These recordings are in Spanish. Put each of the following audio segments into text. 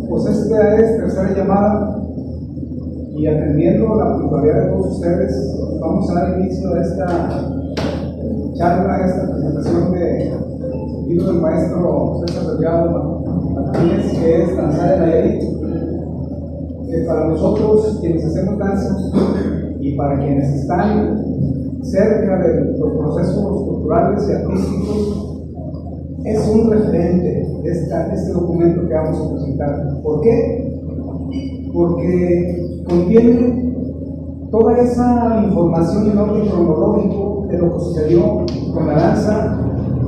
Pues esta es tercera llamada y atendiendo la puntualidad de todos ustedes, vamos a dar inicio a esta charla, a esta presentación del libro del maestro César Delgado Martínez, que es Danzar en Nayarit. Que para nosotros, quienes hacemos danza, y para quienes están cerca de los procesos culturales y artísticos, es un referente este documento que vamos a presentar. ¿Por qué? Porque contiene toda esa información en orden cronológico de lo que sucedió con la danza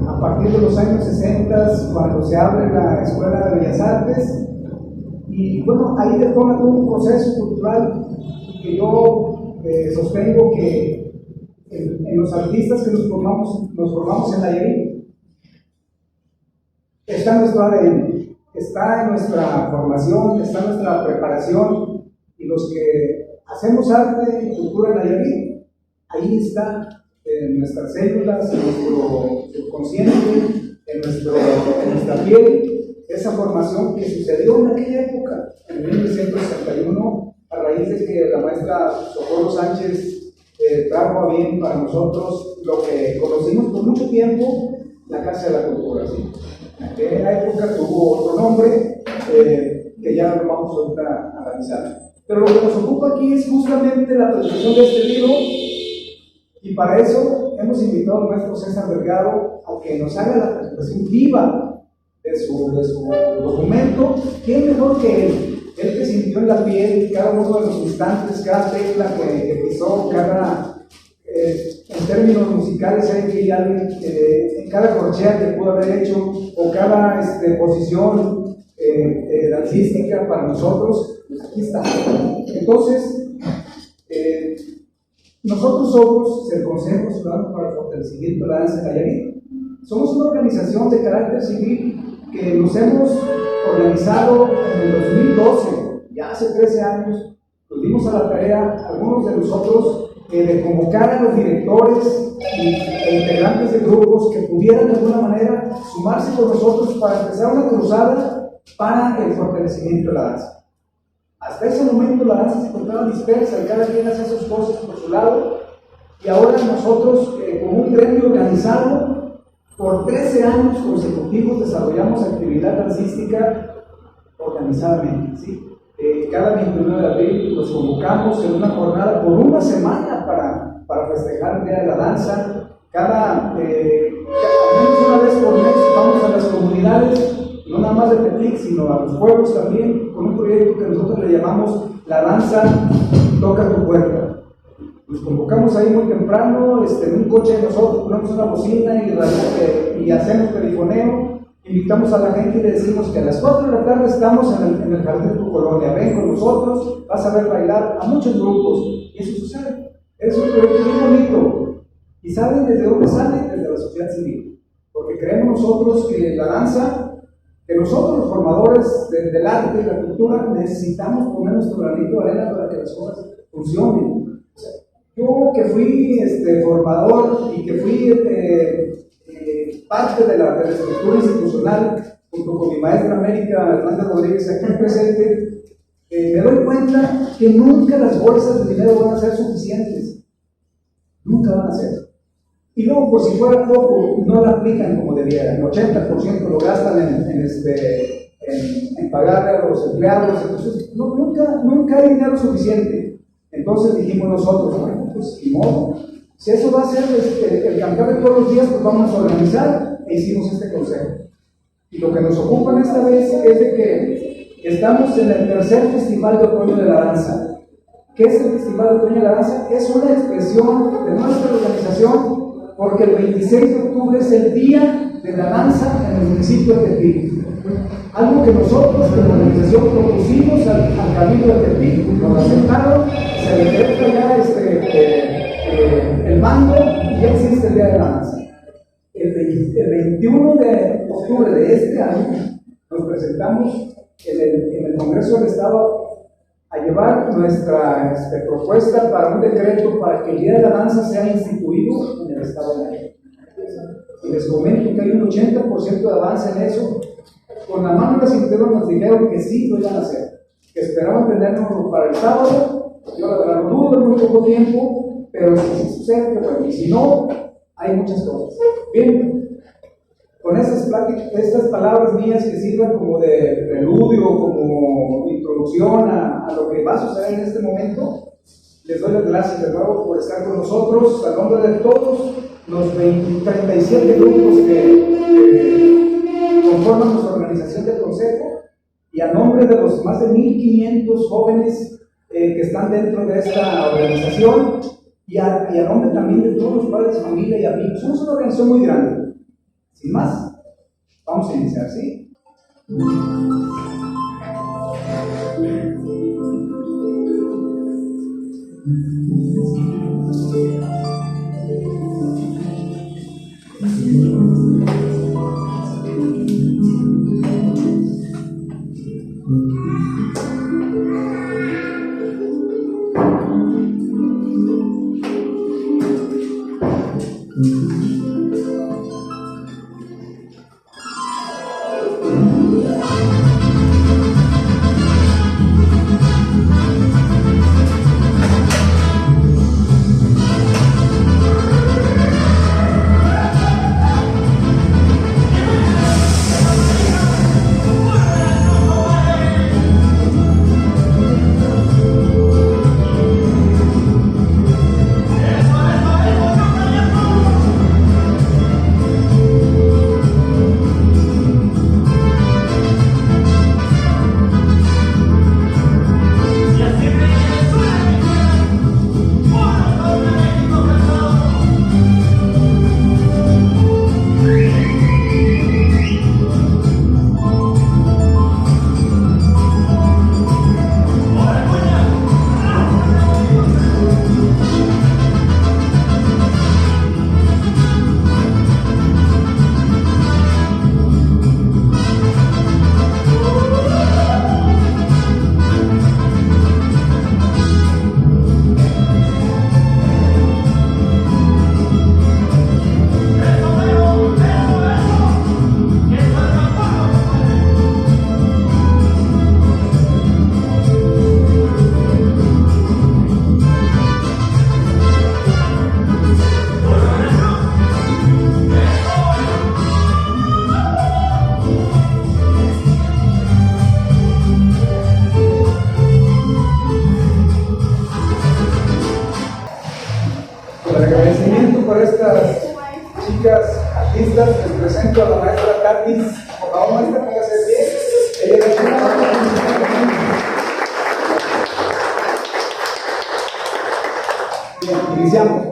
a partir de los años 60, cuando se abre la Escuela de Bellas Artes. Y bueno, ahí detona todo un proceso cultural que yo sostengo que en los artistas que nos formamos en Nayarit, está nuestro ADN, está en nuestra formación, está en nuestra preparación, y los que hacemos arte y cultura en Nayarit, ahí está en nuestras células, en nuestro subconsciente, en nuestra piel, esa formación que sucedió en aquella época, en 1961, a raíz de que la maestra Socorro Sánchez trajo a bien para nosotros lo que conocimos por mucho tiempo, la Casa de la Cultura. ¿Sí? En aquella época tuvo otro nombre que ya lo vamos ahorita a analizar. Pero lo que nos ocupa aquí es justamente la presentación de este libro, y para eso hemos invitado al maestro César Delgado a que nos haga la presentación viva de su documento. ¿Quién mejor que él? Él que sintió en la piel cada uno de los instantes, cada tecla que pisó, en términos musicales, hay que alguien en cada corchea que pudo haber hecho, o cada posición dancística para nosotros, pues aquí está. Entonces, nosotros somos el Consejo Ciudadano para el Fortalecimiento de la Danza en Nayarit. Somos una organización de carácter civil que nos hemos organizado en el 2012, ya hace 13 años. Nos dimos a la tarea, algunos de nosotros, de convocar a los directores e integrantes de grupos que pudieran de alguna manera sumarse con nosotros para empezar una cruzada para el fortalecimiento de la danza. Hasta ese momento la danza se encontraba dispersa y cada quien hacía sus cosas por su lado, y ahora nosotros, como un gremio organizado, por 13 años consecutivos desarrollamos actividad dancística organizadamente. ¿Sí? Cada 29 de abril nos convocamos en una jornada por una semana para festejar el Día de la Danza. Al menos una vez por mes vamos a las comunidades, no nada más de Tepic, sino a los pueblos también, con un proyecto que nosotros le llamamos La Danza Toca Tu Puerta. Nos convocamos ahí muy temprano, en un coche de nosotros, ponemos una bocina y hacemos perifoneo, invitamos a la gente y le decimos que a las 4 de la tarde estamos en el jardín de tu colonia, ven con nosotros, vas a ver bailar a muchos grupos, y eso sucede. Es un proyecto muy bonito. ¿Y saben desde dónde sale? Desde la sociedad civil, porque creemos nosotros que la danza, que nosotros los formadores del arte y la cultura necesitamos poner nuestro granito de arena para que las cosas funcionen. O sea, yo que fui formador y que fui parte de la estructura institucional, junto con mi maestra América Hernández Rodríguez aquí presente, me doy cuenta que nunca las bolsas de dinero van a ser suficientes. Nunca van a ser. Y luego, por si fuera poco, no la aplican como debieran. El 80% lo gastan en pagar a los empleados. Entonces, nunca hay dinero suficiente. Entonces dijimos nosotros, bueno, pues ni modo. Si eso va a ser el campeón de todos los días, pues vamos a organizar, e hicimos este consejo. Y lo que nos ocupa en esta vez es de que estamos en el tercer Festival de Otoño de la Danza. ¿Qué es el Festival de Otoño de la Danza? Es una expresión de nuestra organización, porque el 26 de octubre es el Día de la Danza en el municipio de Tepic. Algo que nosotros como organización propusimos al Cabildo de Tepic, nos aceptaron, se decreta ya el mando y ya existe el Día de la Danza. El 21 de octubre de este año nos presentamos en el Congreso del Estado a llevar nuestra propuesta para un decreto para que el Día de la Danza sea instituido en el Estado de Nayarit. Y les comento que hay un 80% de avance en eso, con la mano en la cintura nos dijeron que sí lo iban a hacer, que esperaban tenernos para el sábado. Yo la verdad lo dudo en muy poco tiempo, pero si sucede, que bueno, y si no, hay muchas cosas. Bien, con estas palabras mías que sirvan como de preludio, como introducción a lo que va a suceder en este momento, les doy las gracias de nuevo por estar con nosotros, a nombre de todos los 37 grupos que conforman nuestra organización de consejo, y a nombre de los más de 1,500 jóvenes que están dentro de esta organización, y a nombre también de todos los padres de familia y amigos. Somos una organización muy grande. Sin más, vamos a iniciar, ¿sí? Artistas, les presento a la maestra Tatis. Por favor, maestra, póngase de pie. Ella es bien, iniciamos.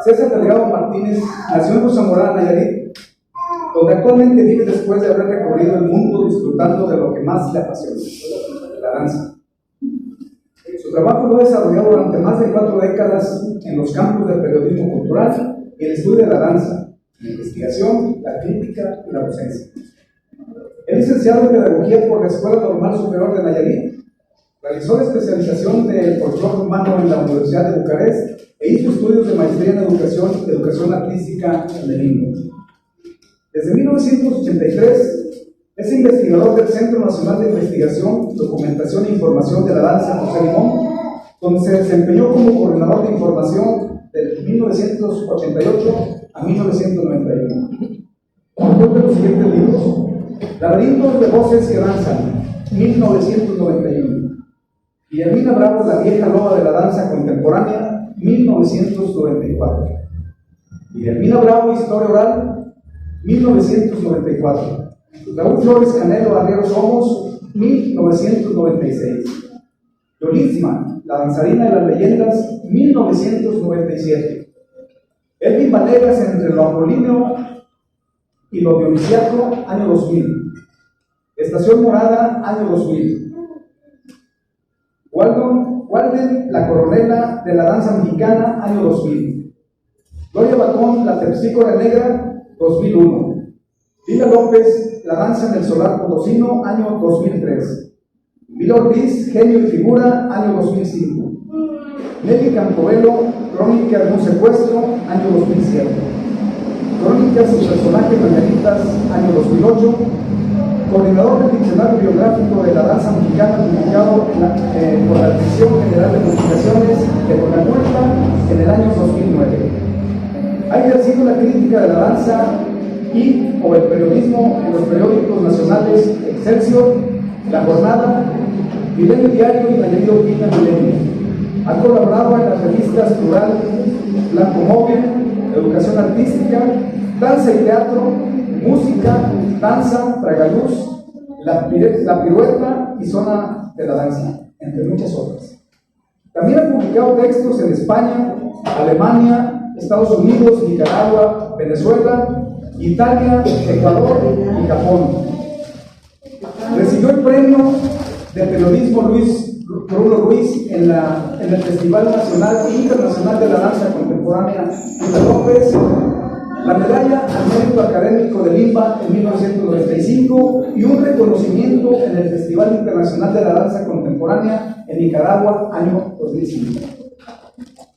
César Delgado Martínez nació en Zamora, Nayarit, donde actualmente vive después de haber recorrido el mundo disfrutando de lo que más le apasiona, la danza. Su trabajo lo ha desarrollado durante más de 4 décadas en los campos del periodismo cultural y el estudio de la danza, la investigación, la crítica y la docencia. Es licenciado en Pedagogía por la Escuela Normal Superior de Nayarit, realizó la especialización de folclore humano en la Universidad de Bucarest e hizo estudios de maestría en educación artística en el Limbo. Desde 1983 es investigador del Centro Nacional de Investigación, Documentación e Información de la Danza José Limón, donde se desempeñó como coordinador de información de 1988 a 1991. Autor de los siguientes libros: Laberintos de voces que danzan, 1991. Guillermina Bravo, La vieja loba de la danza contemporánea, 1994. Guillermina Bravo, Historia oral, 1994. Raúl Flores Canelo, Arrieros Somos, 1996. Yolisma, La danzarina de las leyendas, 1997. Elvin Vanegas, Entre lo apolíneo y lo dionisiaco, año 2000. Estación Morada, año 2000. Walden, La coronela de la danza mexicana, año 2000. Gloria Bacón, La terpsícora negra, 2001. Lila López, La danza en el solar potosino, año 2003. Vila Ortiz, Genio y figura, año 2005. Nelly Campobello, Crónica de un secuestro, año 2007. Crónicas y personajes mañanitas, año 2008. Coordinador del Diccionario Biográfico de la Danza Mexicana, publicado por la Dirección General de Publicaciones de Conaculta en el año 2009. Ha ejercido la crítica de la danza o el periodismo en los periódicos nacionales Excelsior, La Jornada, Milenio Diario y Nayarit Opina Milenio. Ha colaborado en las revistas Plural, Blanco Móvil, Educación Artística, Danza y Teatro, Música, Danza, Tragaluz, la Pirueta y Zona de la Danza, entre muchas otras. También ha publicado textos en España, Alemania, Estados Unidos, Nicaragua, Venezuela, Italia, Ecuador y Japón. Recibió el premio de periodismo Bruno Ruiz en el Festival Nacional e Internacional de la Danza Contemporánea Hugo López, la medalla al mérito académico de Limba en 1995 y un reconocimiento en el Festival Internacional de la Danza Contemporánea en Nicaragua, año 2005.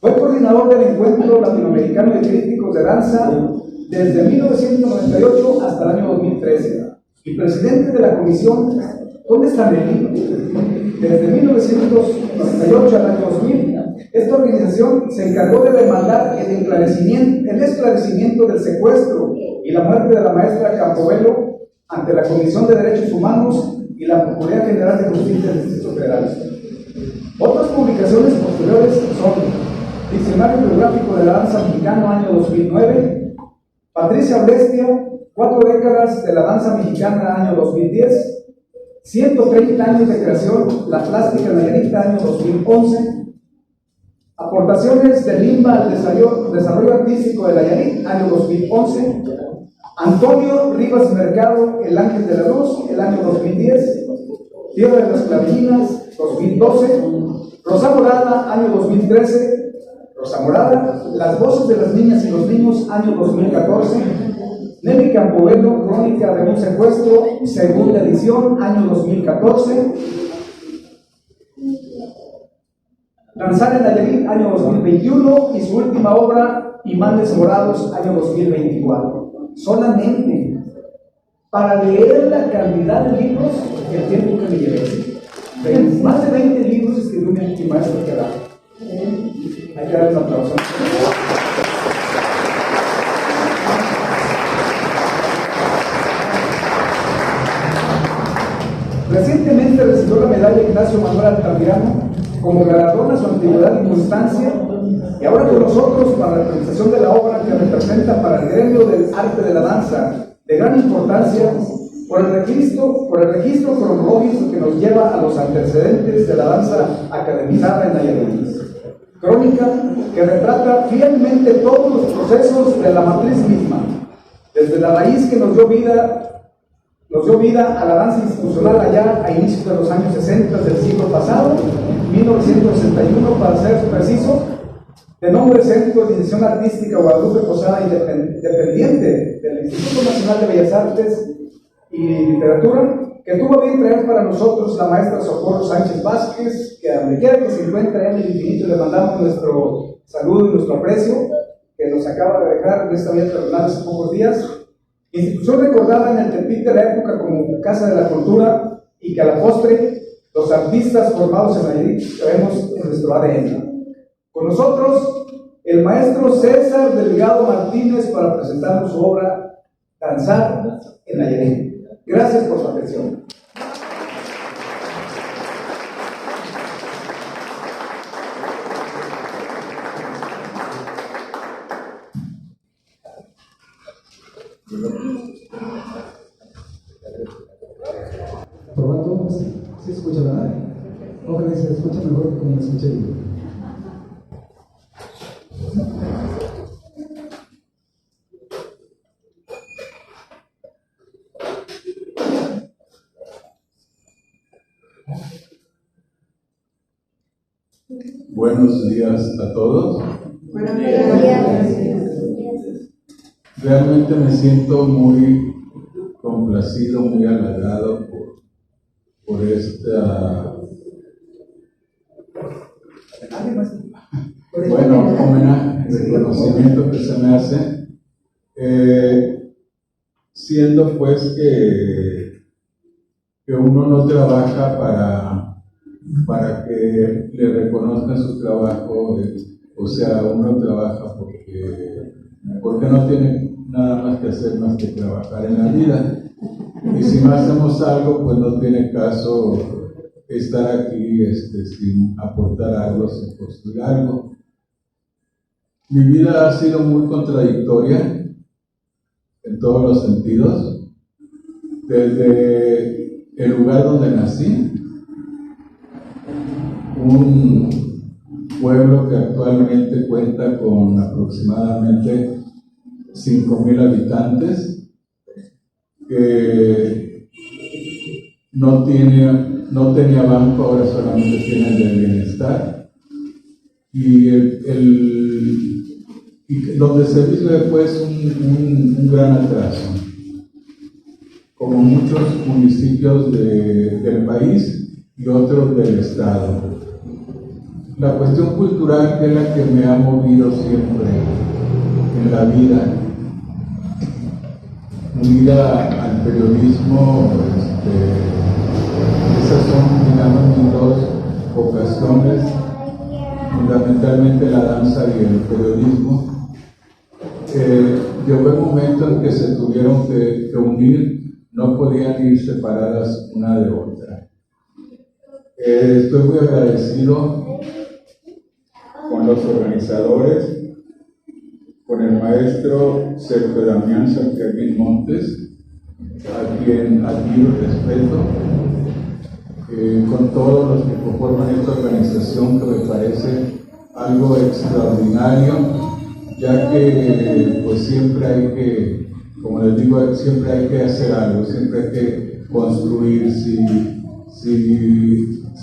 Fue coordinador del Encuentro Latinoamericano de Críticos de Danza desde 1998 hasta el año 2013 y presidente de la comisión. ¿Dónde está Melín? Desde 1998 al año 2000, esta organización se encargó de demandar el esclarecimiento del secuestro y la muerte de la maestra Campobello ante la Comisión de Derechos Humanos y la Procuraduría General de Justicia del Distrito Federal. Otras publicaciones posteriores son Diccionario Biográfico de la Danza Mexicana, año 2009, Patricia Brestia, 4 décadas de la danza mexicana, año 2010, 130 años de creación, la plástica nayarita, año 2011, aportaciones de Limba al desarrollo artístico de Nayarit, año 2011, Antonio Rivas Mercado, El Ángel de la Luz, el año 2010, Tierra de las Clavillinas, 2012, Rosa Morada, año 2013, Rosa Morada, Las Voces de las Niñas y los Niños, año 2014, Nelly Campobello, Crónica de un Secuestro, segunda edición, año 2014. Danzar en Nayarit, año 2021. Y su última obra, Imanes Morados, año 2024. Solamente para leer la cantidad de libros, el tiempo que me llevé. Más de 20 libros escribió mi maestro que da. Hay que darle un aplauso. Recientemente recibió la medalla Ignacio Manuel Altamirano como galardón a su antigüedad y constancia, y ahora con nosotros para la realización de la obra que representa para el gremio del arte de la danza de gran importancia por el registro cronológico que nos lleva a los antecedentes de la danza academizada en Nayarit. Crónica que retrata fielmente todos los procesos de la matriz misma, desde la raíz que nos dio vida a la danza institucional allá a inicios de los años 60 del siglo pasado, 1961 para ser preciso, de nombre Centro de Dirección Artística Guadalupe Posada, dependiente del Instituto Nacional de Bellas Artes y Literatura, que tuvo bien traer para nosotros la maestra Socorro Sánchez Vázquez, que a donde quiera que se encuentre en el infinito le mandamos nuestro saludo y nuestro aprecio, que nos acaba de dejar en esta vida terrenal hace pocos días. Institución recordada en el Tepic de la época como Casa de la Cultura, y que a la postre los artistas formados en Nayarit traemos en nuestro ADN. Con nosotros el maestro César Delgado Martínez para presentarnos su obra Danzar en Nayarit. Gracias por su atención. Probando, ¿sí se escucha, verdad? Ojalá se escucha mejor que como me escuché yo. Buenos días a todos. Buenos días. Realmente me siento muy complacido, muy halagado por esta homenaje, reconocimiento que se me hace Siendo pues que uno no trabaja para que le reconozcan su trabajo, o sea, uno trabaja porque no tiene nada más que hacer más que trabajar en la vida. Y si no hacemos algo, pues no tiene caso estar aquí sin aportar algo, sin construir algo. Mi vida ha sido muy contradictoria en todos los sentidos, desde el lugar donde nací, un pueblo que actualmente cuenta con aproximadamente 5,000 habitantes, que no tenía banco, ahora solamente tiene el de bienestar, y donde se vive pues un gran atraso, como muchos municipios del país y otros del estado. La cuestión cultural, que es la que me ha movido siempre en la vida, unida al periodismo, esas son, digamos, mis dos vocaciones, fundamentalmente la danza y el periodismo. Llegó el momento en que se tuvieron que unir, no podían ir separadas una de otra. Estoy muy agradecido con los organizadores, con el maestro Sergio Damián Santiago Montes, a quien admiro y respeto, con todos los que conforman esta organización, que me parece algo extraordinario, ya que pues siempre hay que, como les digo, siempre hay que hacer algo, siempre hay que construir.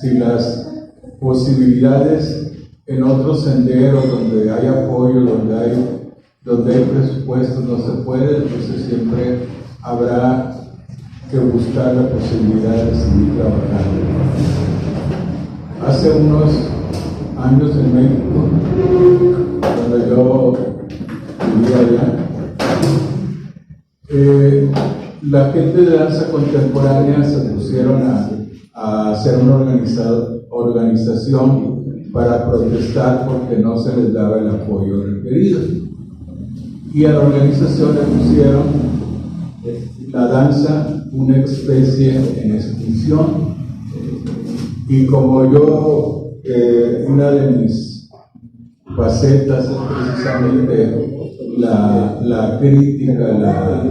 Si las posibilidades en otros senderos donde hay apoyo, donde hay presupuestos, no se puede, entonces siempre habrá que buscar la posibilidad de seguir trabajando. Hace unos años en México, donde yo vivía allá, la gente de danza contemporánea se pusieron a hacer una organización para protestar porque no se les daba el apoyo requerido. Y a la organización le pusieron la danza una especie en extinción. Y como yo, una de mis facetas es precisamente la crítica,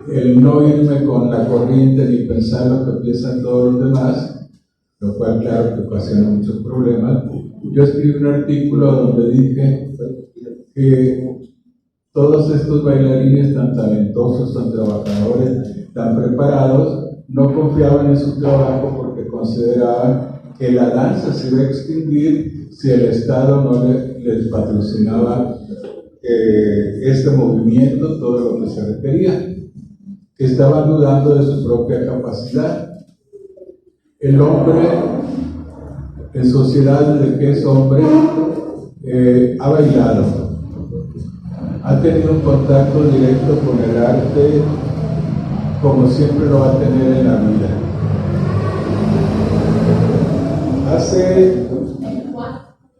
el no irme con la corriente ni pensar lo que piensan todos los demás, lo cual claro que ocasiona muchos problemas. Yo escribí un artículo donde dije que todos estos bailarines tan talentosos, tan trabajadores, tan preparados, no confiaban en su trabajo porque consideraban que la danza se iba a extinguir si el Estado no les patrocinaba este movimiento, todo lo que se requería, que estaban dudando de su propia capacidad. El hombre, en sociedad desde que es hombre, ha bailado, ha tenido un contacto directo con el arte, como siempre lo va a tener en la vida. Hace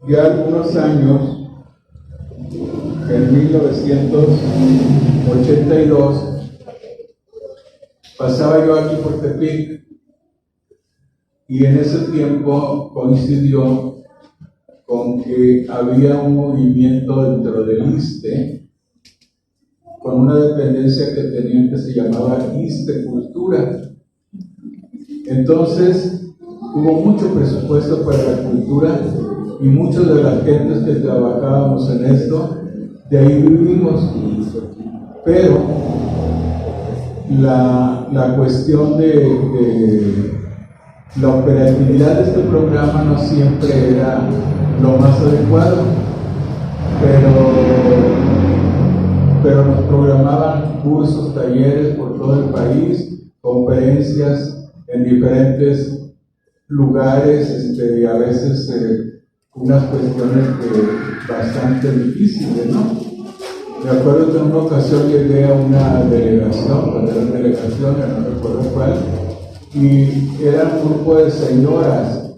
ya algunos años, en 1982, pasaba yo aquí por Tepic, y en ese tiempo coincidió con que había un movimiento dentro del ISSSTE, con una dependencia que tenían que se llamaba ISSSTE Cultura. Entonces hubo mucho presupuesto para la cultura y muchos de las gentes que trabajábamos en esto, de ahí vivimos. Pero la cuestión de la operatividad de este programa no siempre era lo más adecuado, pero nos programaban cursos, talleres por todo el país, conferencias en diferentes lugares, y a veces unas cuestiones bastante difíciles, ¿no? Me acuerdo que en una ocasión llegué a una delegación, cuando eran delegaciones, no recuerdo cuál, y era un grupo de señoras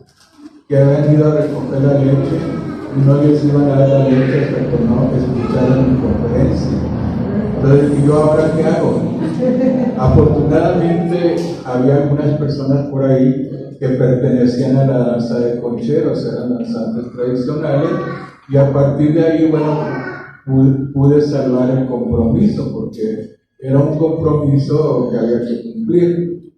que habían ido a recoger la leche y no les iban a dar la leche hasta que no escucharan mi conferencia. Entonces, ¿y yo ahora qué hago? Afortunadamente, había algunas personas por ahí que pertenecían a la danza de concheros, eran danzantes tradicionales, y a partir de ahí, bueno, pude salvar el compromiso, porque era un compromiso que había que cumplir.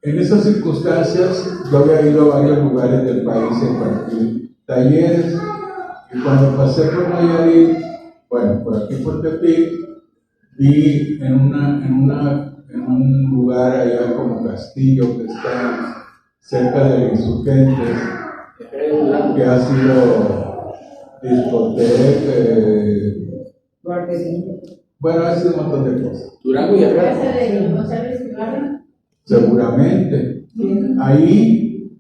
En esas circunstancias, yo había ido a varios lugares del país a impartir talleres, y cuando pasé por Nayarit, bueno, por aquí por Tepic, vi en un lugar allá como Castillo, que está cerca de Insurgentes, que ha sido discoteca, bueno, ha sido un montón de cosas. Durango y acá. Seguramente. Ahí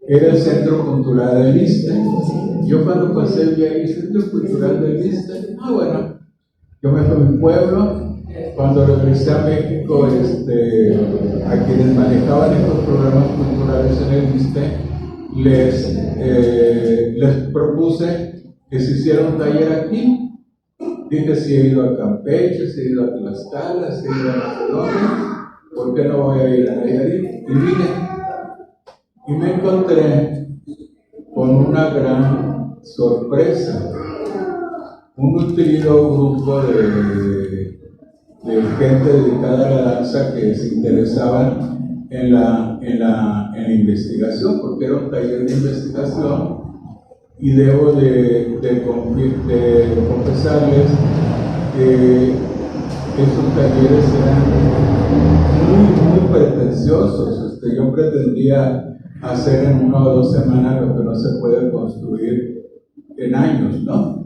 era el Centro Cultural del Iste. Yo cuando pasé vi ahí el Centro Cultural del Iste, bueno, yo me fui a mi pueblo. Cuando regresé a México, a quienes manejaban estos programas culturales en el Iste, les propuse que se hiciera un taller aquí. Dije, si he ido a Campeche, si he ido a Tlaxcala, si he ido a Macedonia, ¿por qué no voy a ir a Nayarit? Y vine. Y me encontré con una gran sorpresa. Un nutrido grupo de gente dedicada a la danza que se interesaban en la investigación, porque era un taller de investigación, y debo de confesarles que esos talleres eran muy pretenciosos. Yo pretendía hacer en 1 o 2 semanas lo que no se puede construir en años, ¿no?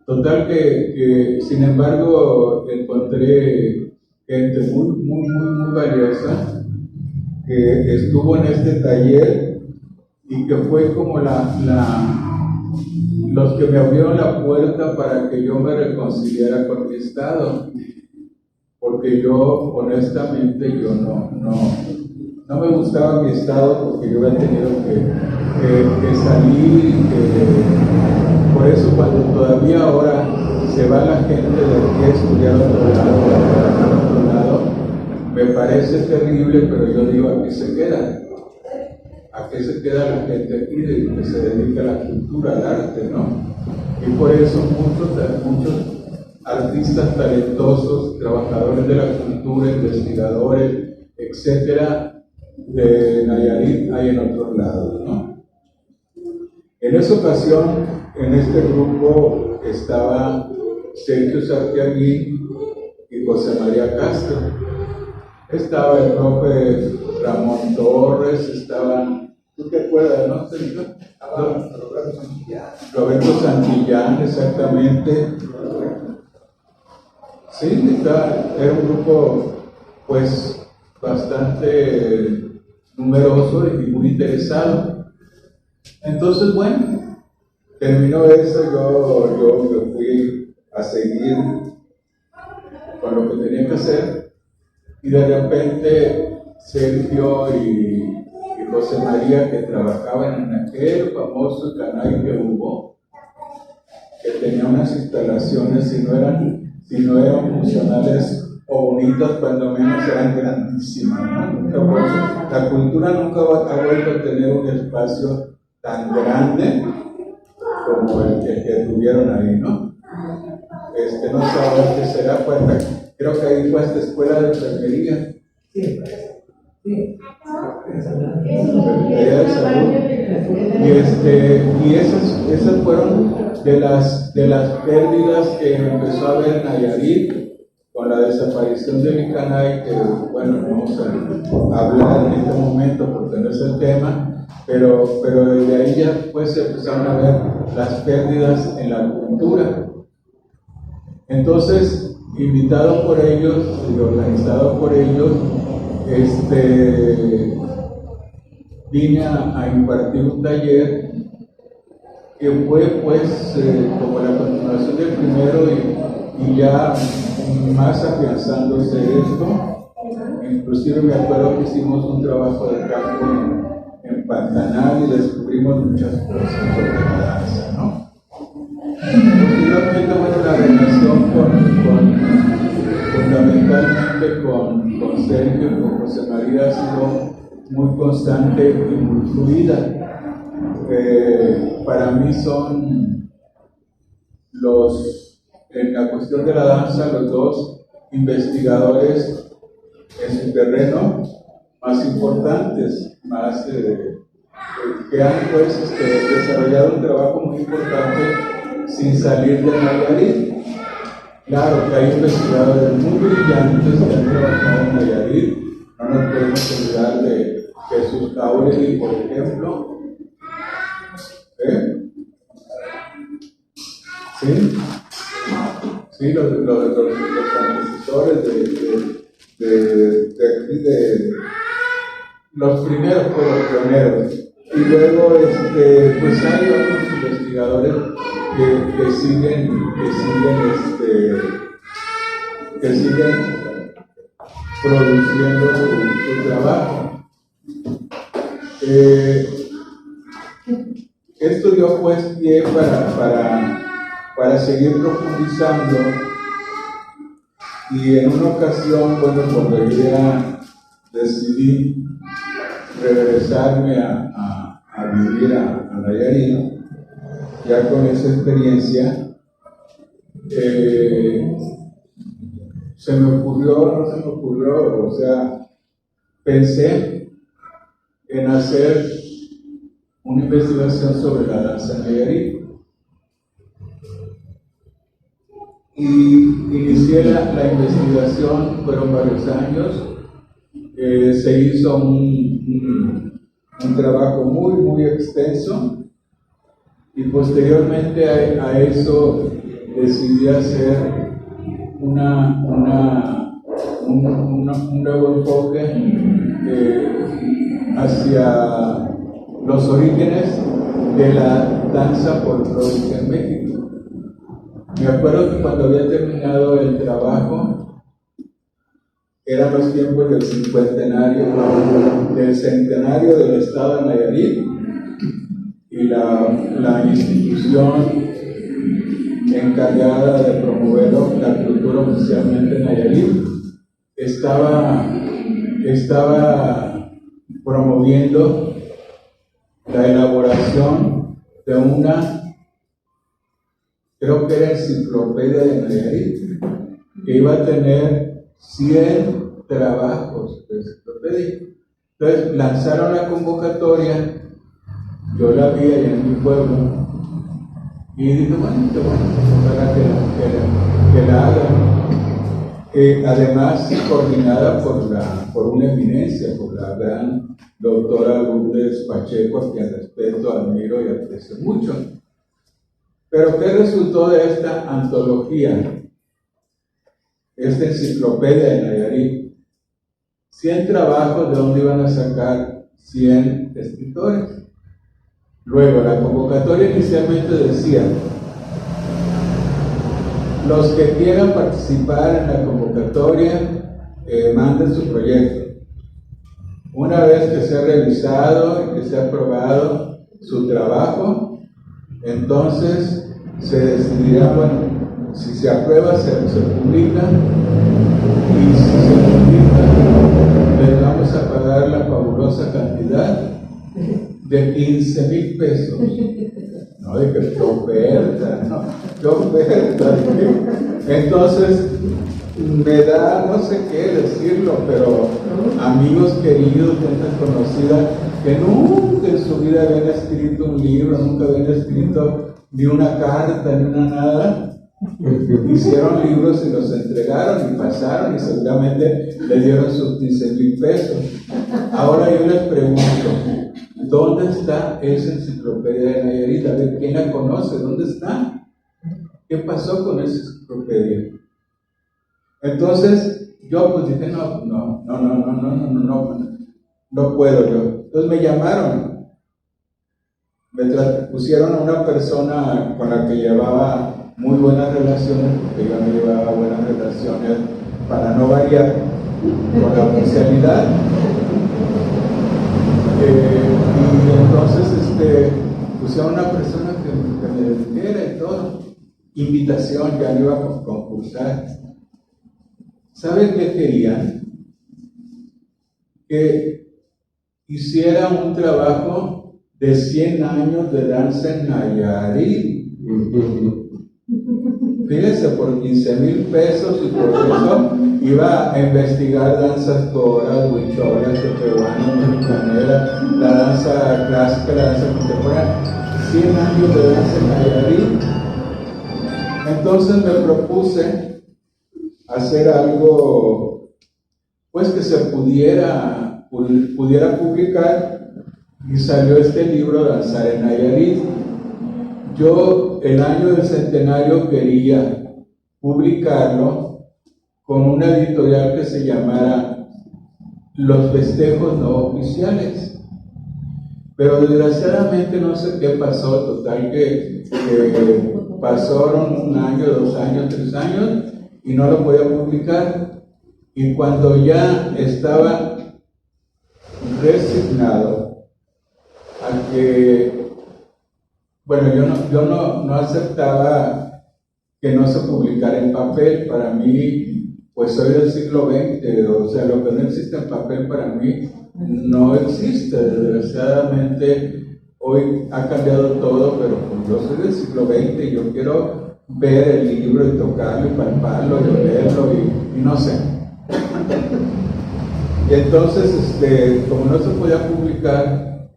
Total que sin embargo, encontré gente muy valiosa que estuvo en este taller y que fue como los que me abrieron la puerta para que yo me reconciliara con mi estado, porque yo honestamente no me gustaba mi estado, porque yo había tenido que salir, por eso cuando todavía ahora se va la gente de aquí a estudiar a otro lado, me parece terrible, pero yo digo, ¿a qué se queda? ¿A qué se queda la gente aquí que se dedica a la cultura, al arte, no? Y por eso muchos artistas talentosos, trabajadores de la cultura, investigadores, etcétera, de Nayarit hay en otros lados, ¿no? En esa ocasión, en este grupo estaba Sergio Sartiaguín y José María Castro. Estaba el profe Ramón Torres, estaban, ¿tú te acuerdas, no, Sergio? Roberto Santillán, exactamente. Sí, era un grupo, pues, bastante numeroso y muy interesado. Entonces, bueno, terminó eso, yo me fui a seguir con lo que tenía que hacer, y de repente Sergio y José María, que trabajaban en aquel famoso canal que hubo, que tenía unas instalaciones, si no eran funcionales o bonitas, cuando menos eran grandísimas, ¿no? La cultura nunca ha vuelto a tener un espacio tan grande como el que tuvieron ahí, ¿no? No sabemos qué será, creo que ahí fue esta escuela de enfermería. Sí. Secretaría de Salud. Y esas fueron de las pérdidas que empezó a haber Nayarit con la desaparición del Icanay, que bueno, no vamos a hablar en este momento porque no es el tema, pero desde ahí ya pues se empezaron a ver las pérdidas en la cultura. Entonces, invitado por ellos y organizado por ellos, vine a impartir un taller que fue pues como la continuación del primero y ya más afianzándose esto. Inclusive me acuerdo que hicimos un trabajo de campo en Pantanal y descubrimos muchas cosas sobre la danza, ¿no? Posteriormente, bueno, la relación fundamentalmente con Sergio y con José María ha sido muy constante y muy fluida. Para mí son en la cuestión de la danza, los dos investigadores en su terreno más importantes, más que han pues desarrollado un trabajo muy importante sin salir de Nayarit. Claro que hay investigadores muy brillantes que han trabajado en Nayarit, no nos podemos olvidar de Jesús Jauregui, por ejemplo. Sí, los antecesores de los primeros, pues, los pioneros. Y luego, pues hay otros investigadores que siguen produciendo su trabajo. Esto dio pues pie para seguir profundizando, y en una ocasión, bueno, cuando yo ya decidí regresarme a vivir a Nayarit, ya con esa experiencia, se me ocurrió, o sea, pensé en hacer una investigación sobre la danza Nayarit. Y inicié la investigación, fueron varios años, se hizo un trabajo muy extenso, y posteriormente a eso decidí hacer un nuevo enfoque hacia los orígenes de la danza folclórica en México. Me acuerdo que cuando había terminado el trabajo, eran los tiempos del centenario del Estado de Nayarit, y la institución encargada de promover la cultura oficialmente en Nayarit estaba promoviendo la elaboración de creo que era enciclopedia de Nayarit, que iba a tener 100 trabajos de enciclopedia. Entonces lanzaron la convocatoria, yo la vi allá en mi pueblo, y dije, bueno, para que la hagan. Además, coordinada por una eminencia, por la gran doctora Lourdes Pacheco, a quien respeto, admiro y aprecio mucho. Pero ¿qué resultó de esta antología? Esta enciclopedia de Nayarit. 100 trabajos, ¿de dónde iban a sacar 100 escritores? Luego, la convocatoria inicialmente decía: los que quieran participar en la convocatoria, manden su proyecto. Una vez que sea revisado y que sea aprobado su trabajo, entonces se decidirá, bueno, si se aprueba, se publica, y si se publica, les vamos a pagar la fabulosa cantidad de 15,000 pesos. No, de que qué oferta, ¿no? Qué oferta. Entonces, me da no sé qué decirlo, pero amigos queridos, gente conocida, que nunca en su vida habían escrito un libro, nunca habían escrito ni una carta, ni una nada, hicieron libros y los entregaron y pasaron, y seguramente le dieron sus 15,000 pesos. Ahora yo les pregunto, ¿dónde está esa enciclopedia de Nayarit? A ver, ¿quién la conoce? ¿Dónde está? ¿Qué pasó con esa enciclopedia? Entonces, yo pues dije, no puedo yo. Entonces me llamaron pusieron a una persona con la que llevaba muy buenas relaciones, porque yo no llevaba buenas relaciones, para no variar, con la oficialidad. Y entonces pusieron a una persona que me dijera y todo. Invitación, ya no iba a concursar. ¿Saben qué querían? Que hiciera un trabajo de 100 años de danza en Nayarit. Fíjense, por 15,000 pesos, y por eso iba a investigar danzas coras, huicholas, tepehuanas, mexicaneras, la danza clásica, la danza contemporánea. 100 años de danza en Nayarit. Entonces me propuse hacer algo, pues, que se pudiera publicar, y salió este libro, Danzar en Nayarit. Yo, el año del centenario, quería publicarlo con una editorial que se llamara Los Festejos No Oficiales. Pero desgraciadamente no sé qué pasó, total que pasaron 1 año, 2 años, 3 años y no lo podía publicar. Y cuando ya estaba resignado a que, bueno, yo no aceptaba que no se publicara en papel. Para mí, pues soy del siglo XX, o sea, lo que no existe en papel para mí no existe. Desgraciadamente, hoy ha cambiado todo, pero pues yo soy del siglo XX y yo quiero ver el libro y tocarlo y palparlo y olerlo y no sé. Y entonces, como no se podía publicar,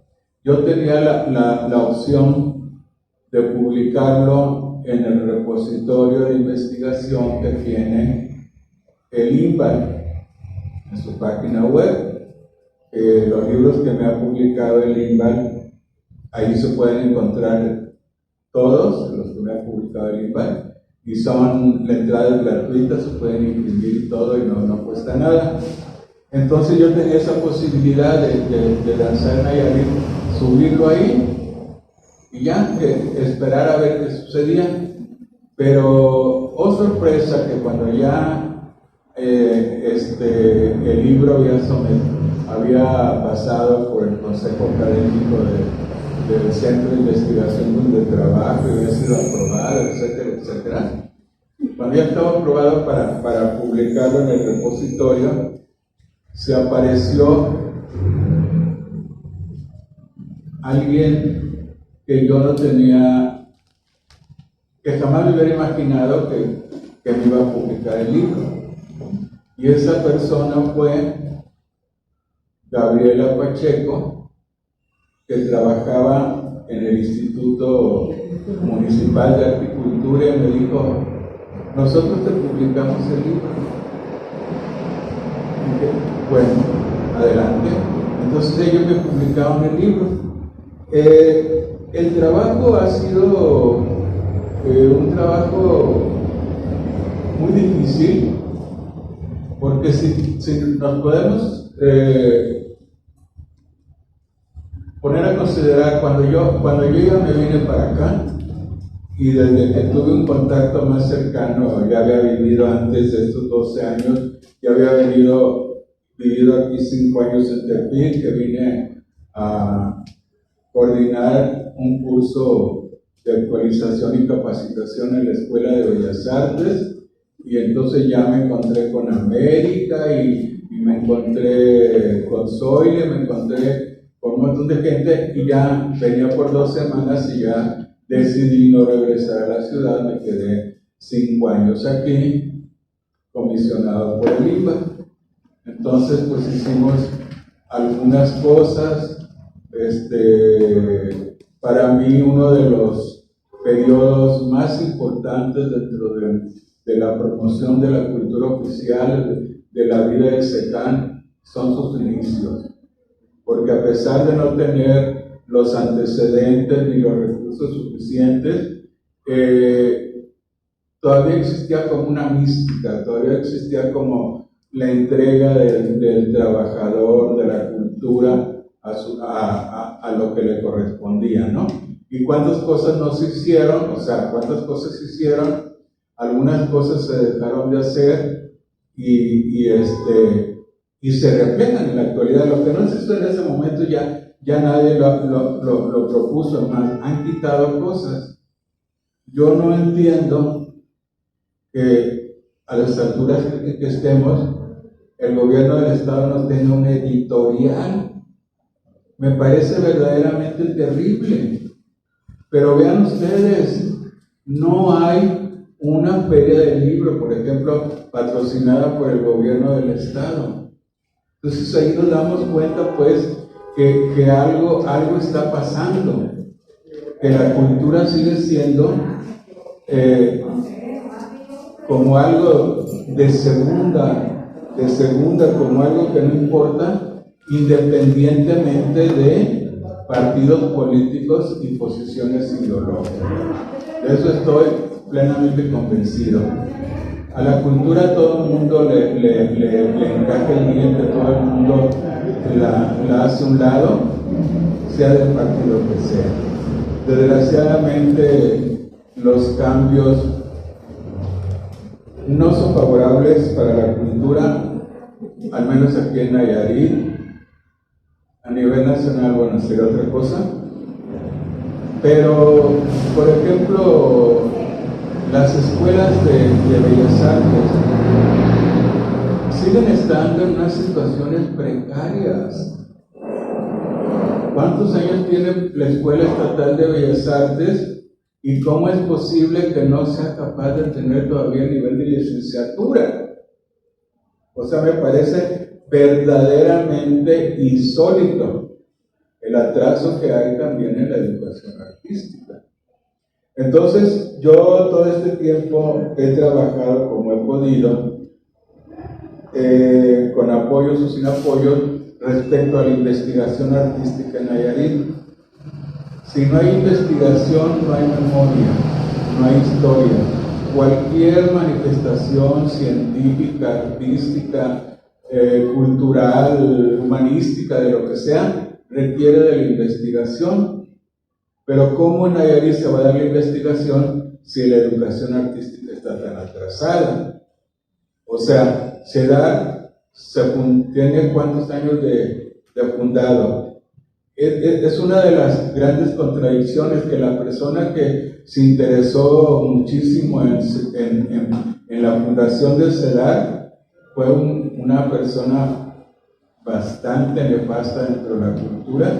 yo tenía la opción de publicarlo en el repositorio de investigación que tiene el INVAL en su página web. Los libros que me ha publicado el INVAL, ahí se pueden encontrar todos los que me ha publicado el INVAL, y la entrada es gratuita, se pueden imprimir y todo, y no cuesta nada. Entonces yo tenía esa posibilidad de Danzar en Nayarit, subirlo ahí y ya esperar a ver qué sucedía. Pero, oh sorpresa, que cuando ya el libro había pasado por el Consejo Académico del Centro de Investigación donde trabajo, y había sido aprobado, etcétera, etcétera. Cuando ya estaba aprobado para publicarlo en el repositorio, se apareció alguien que yo no tenía, que jamás me hubiera imaginado que me iba a publicar el libro. Y esa persona fue Gabriela Pacheco, que trabajaba en el Instituto Municipal de Agricultura, y me dijo: nosotros te publicamos el libro. Y dije: bueno, adelante. Entonces ellos me publicaron el libro. El trabajo ha sido un trabajo muy difícil, porque si nos podemos poner a considerar, cuando yo ya me vine para acá, y desde que tuve un contacto más cercano, ya había vivido antes de estos 12 años, ya había vivido aquí 5 años en Tepic, que vine a coordinar un curso de actualización y capacitación en la Escuela de Bellas Artes, y entonces ya me encontré con América, y me encontré con Zoile, me encontré con un montón de gente, y ya venía por 2 semanas y ya decidí no regresar a la ciudad. Me quedé 5 años aquí, comisionado por el INVA. Entonces, pues hicimos algunas cosas. Para mí, uno de los periodos más importantes dentro de la promoción de la cultura oficial, de la vida de SECAN, son sus inicios. Porque a pesar de no tener los antecedentes ni los recursos suficientes, todavía existía como una mística, todavía existía como la entrega del trabajador, de la cultura, a lo que le correspondía, ¿no? Y cuántas cosas no se hicieron, o sea, cuántas cosas se hicieron, algunas cosas se dejaron de hacer y se reflejan en la actualidad. Lo que no se hizo en ese momento ya nadie lo propuso, más han quitado cosas. Yo no entiendo que a las alturas que estemos, el gobierno del Estado no tenga un editorial. Me parece verdaderamente terrible. Pero vean ustedes, no hay una feria del libro, por ejemplo, patrocinada por el gobierno del Estado. Entonces ahí nos damos cuenta, pues, que algo está pasando, que la cultura sigue siendo como algo de segunda, como algo que no importa, independientemente de partidos políticos y posiciones ideológicas. De eso estoy plenamente convencido. A la cultura todo el mundo le encaja el diente, todo el mundo la hace a un lado, sea del partido que sea. Desgraciadamente, los cambios no son favorables para la cultura, al menos aquí en Nayarit. A nivel nacional, bueno, sería otra cosa. Pero, por ejemplo, las escuelas de Bellas Artes siguen estando en unas situaciones precarias. ¿Cuántos años tiene la Escuela Estatal de Bellas Artes y cómo es posible que no sea capaz de tener todavía el nivel de licenciatura? O sea, me parece verdaderamente insólito el atraso que hay también en la educación artística. Entonces, yo todo este tiempo he trabajado como he podido, con apoyos o sin apoyos, respecto a la investigación artística en Nayarit. Si no hay investigación, no hay memoria, no hay historia. Cualquier manifestación científica, artística, cultural, humanística, de lo que sea, requiere de la investigación. Pero ¿cómo en Nayarit se va a dar la investigación si la educación artística está tan atrasada? O sea, tiene cuántos años de fundado. Es una de las grandes contradicciones, que la persona que se interesó muchísimo en la fundación del CEDAR fue una persona bastante nefasta dentro de la cultura,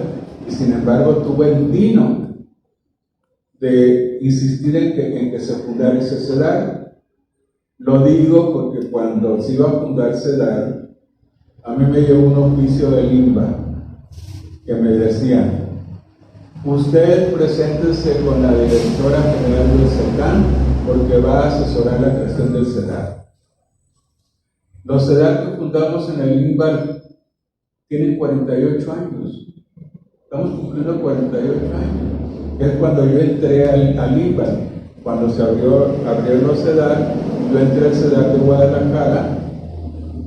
y sin embargo tuvo el tino de insistir en que se fundara ese CEDAR. Lo digo porque cuando se iba a fundar CEDAR, a mí me llegó un oficio del INBA que me decían: usted preséntese con la directora general del CECAN porque va a asesorar la creación del CEDAR. Los CEDAR que fundamos en el INBA tienen 48 años. Estamos cumpliendo 48 años. Es cuando yo entré al INBA. Cuando se abrió los CEDAR, yo entré al CEDAR de Guadalajara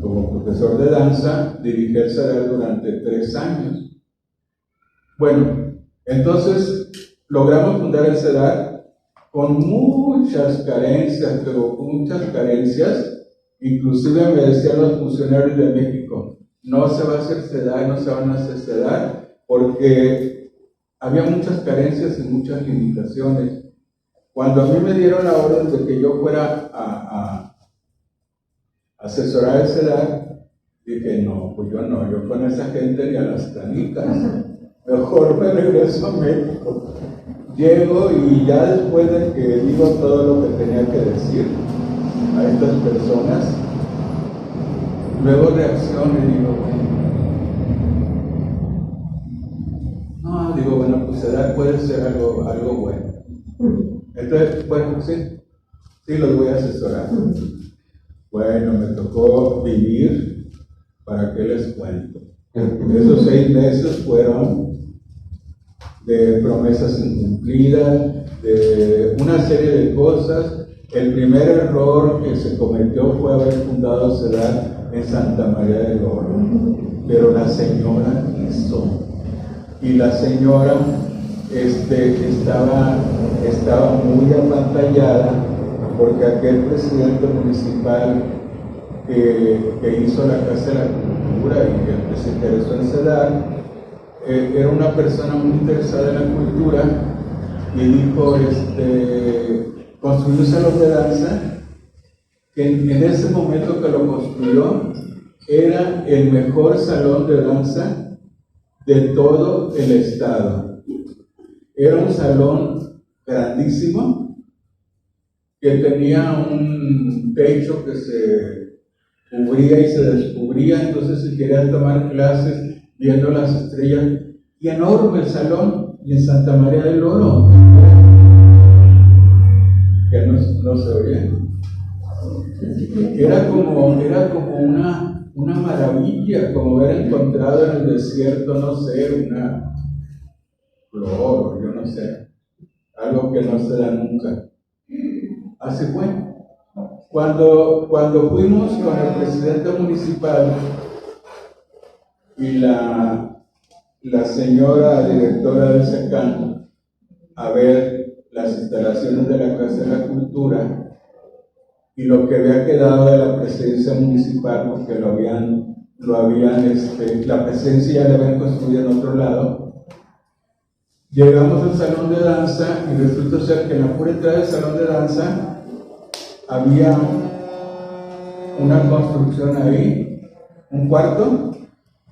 como profesor de danza, dirigí el CEDAR durante 3 años. Bueno, entonces logramos fundar el CEDAR con muchas carencias, inclusive me decían los funcionarios de México: no se va a hacer CEDAR, no se van a hacer CEDAR, porque había muchas carencias y muchas limitaciones. Cuando a mí me dieron la orden de que yo fuera a asesorar el CEDAR, dije: no, pues yo con esa gente ni a las canicas, mejor me regreso a México. Llego y ya después de que digo todo lo que tenía que decir a estas personas, luego reacciono y digo, bueno, pues CEDAR puede ser algo bueno. Entonces, bueno, sí los voy a asesorar. Bueno, me tocó vivir, ¿para qué les cuento? Esos 6 meses fueron de promesas incumplidas, de una serie de cosas. El primer error que se cometió fue haber fundado CEDAR en Santa María del Oro, pero la señora quiso. y la señora estaba muy apantallada porque aquel presidente municipal que hizo la Casa de la Cultura y que se interesó en CEDAR, era una persona muy interesada en la cultura y dijo, construyó un salón de danza que en ese momento que lo construyó era el mejor salón de danza de todo el estado. Era un salón grandísimo que tenía un techo que se cubría y se descubría, entonces si querían tomar clases viendo las estrellas, y enorme el salón, y en Santa María del Oro, que no se oye, era como una maravilla, como haber encontrado en el desierto, no sé, una flor, yo no sé, algo que no se da nunca. Así fue. Cuando fuimos con el presidente municipal y la señora directora del SECAN a ver las instalaciones de la Casa de la Cultura y lo que había quedado de la presidencia municipal, porque la presidencia ya la habían construido en otro lado, llegamos al salón de danza y resulta ser que en la pura entrada del salón de danza había una construcción ahí, un cuarto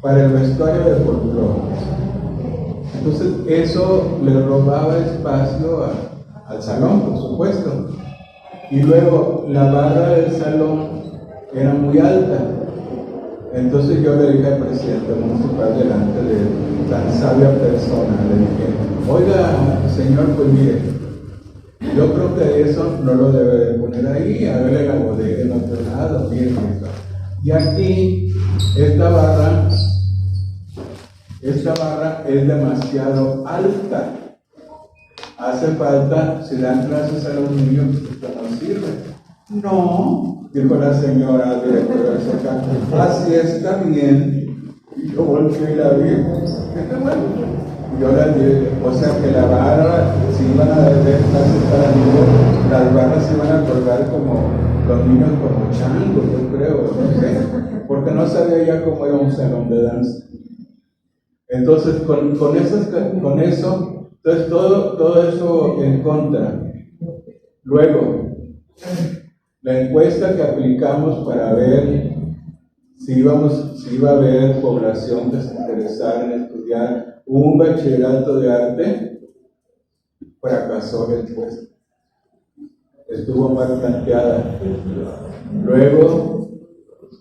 para el vestuario de folclore. Entonces eso le robaba espacio al salón, por supuesto. Y luego la barra del salón era muy alta. Entonces yo le dije al presidente municipal delante de tan sabia persona, le dije, oiga señor, pues mire, yo creo que eso no lo debe de poner ahí, hágale la bodega en otro lado, mire eso. Y aquí, esta barra es demasiado alta. Hace falta, si dan clases a los niños, esto no sirve. No, dijo la señora directora del SECAN, así está bien. Y yo volteé y la vi. Qué bueno. Yo les dije, o sea que la barra, si iban a dar clases para niños, las barras se iban a colgar como los niños como changos, yo creo, no sé, porque no sabía ya cómo era un salón de danza. Entonces, con eso, entonces todo eso en contra. Luego, la encuesta que aplicamos para ver si iba a haber población que se interesara en estudiar un bachillerato de arte, fracasó la encuesta. Estuvo mal planteada. Luego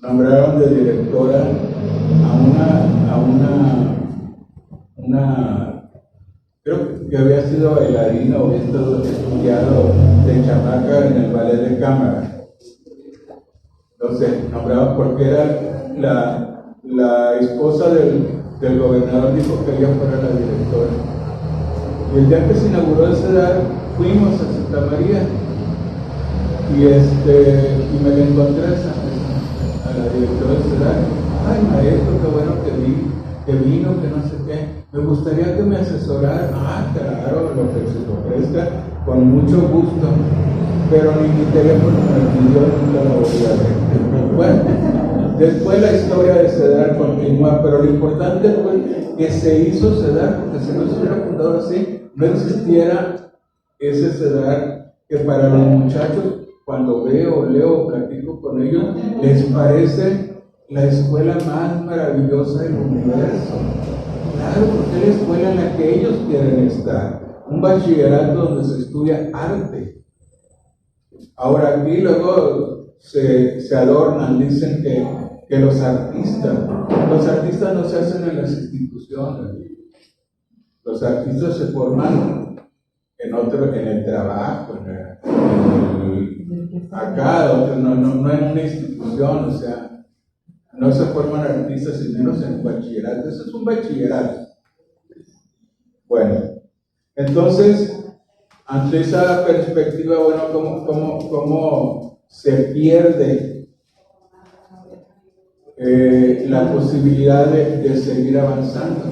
nombraron de directora a una creo que había sido bailarina o había estudiado de chamaca en el ballet de cámara. No sé, nombraron porque era la esposa del gobernador, dijo que ella fuera la directora. Y el día que se inauguró el CEDAR, fuimos a Santa María y me la encontré a la directora del CEDAR. Ay, maestro, qué bueno que vino, que no sé qué. Me gustaría que me asesorara. Ah, claro, lo que se ofrezca, con mucho gusto. Pero ni mi teléfono me pidió, nunca lo volví a ver. Bueno, después la historia de CEDAR continúa, pero lo importante fue que se hizo CEDAR, porque si no se hubiera fundado así, no existiera ese CEDAR que para los muchachos, cuando veo, leo, platico con ellos, les parece la escuela más maravillosa del universo. Claro, porque es la escuela en la que ellos quieren estar. Un bachillerato donde se estudia arte. Ahora aquí luego se adornan, dicen que los artistas no se hacen en las instituciones. Los artistas se forman en el trabajo, acá, no en una institución, o sea. No se forman artistas y menos en un bachillerato. Eso es un bachillerato. Bueno, entonces, ante esa perspectiva, bueno, ¿cómo se pierde la posibilidad de seguir avanzando?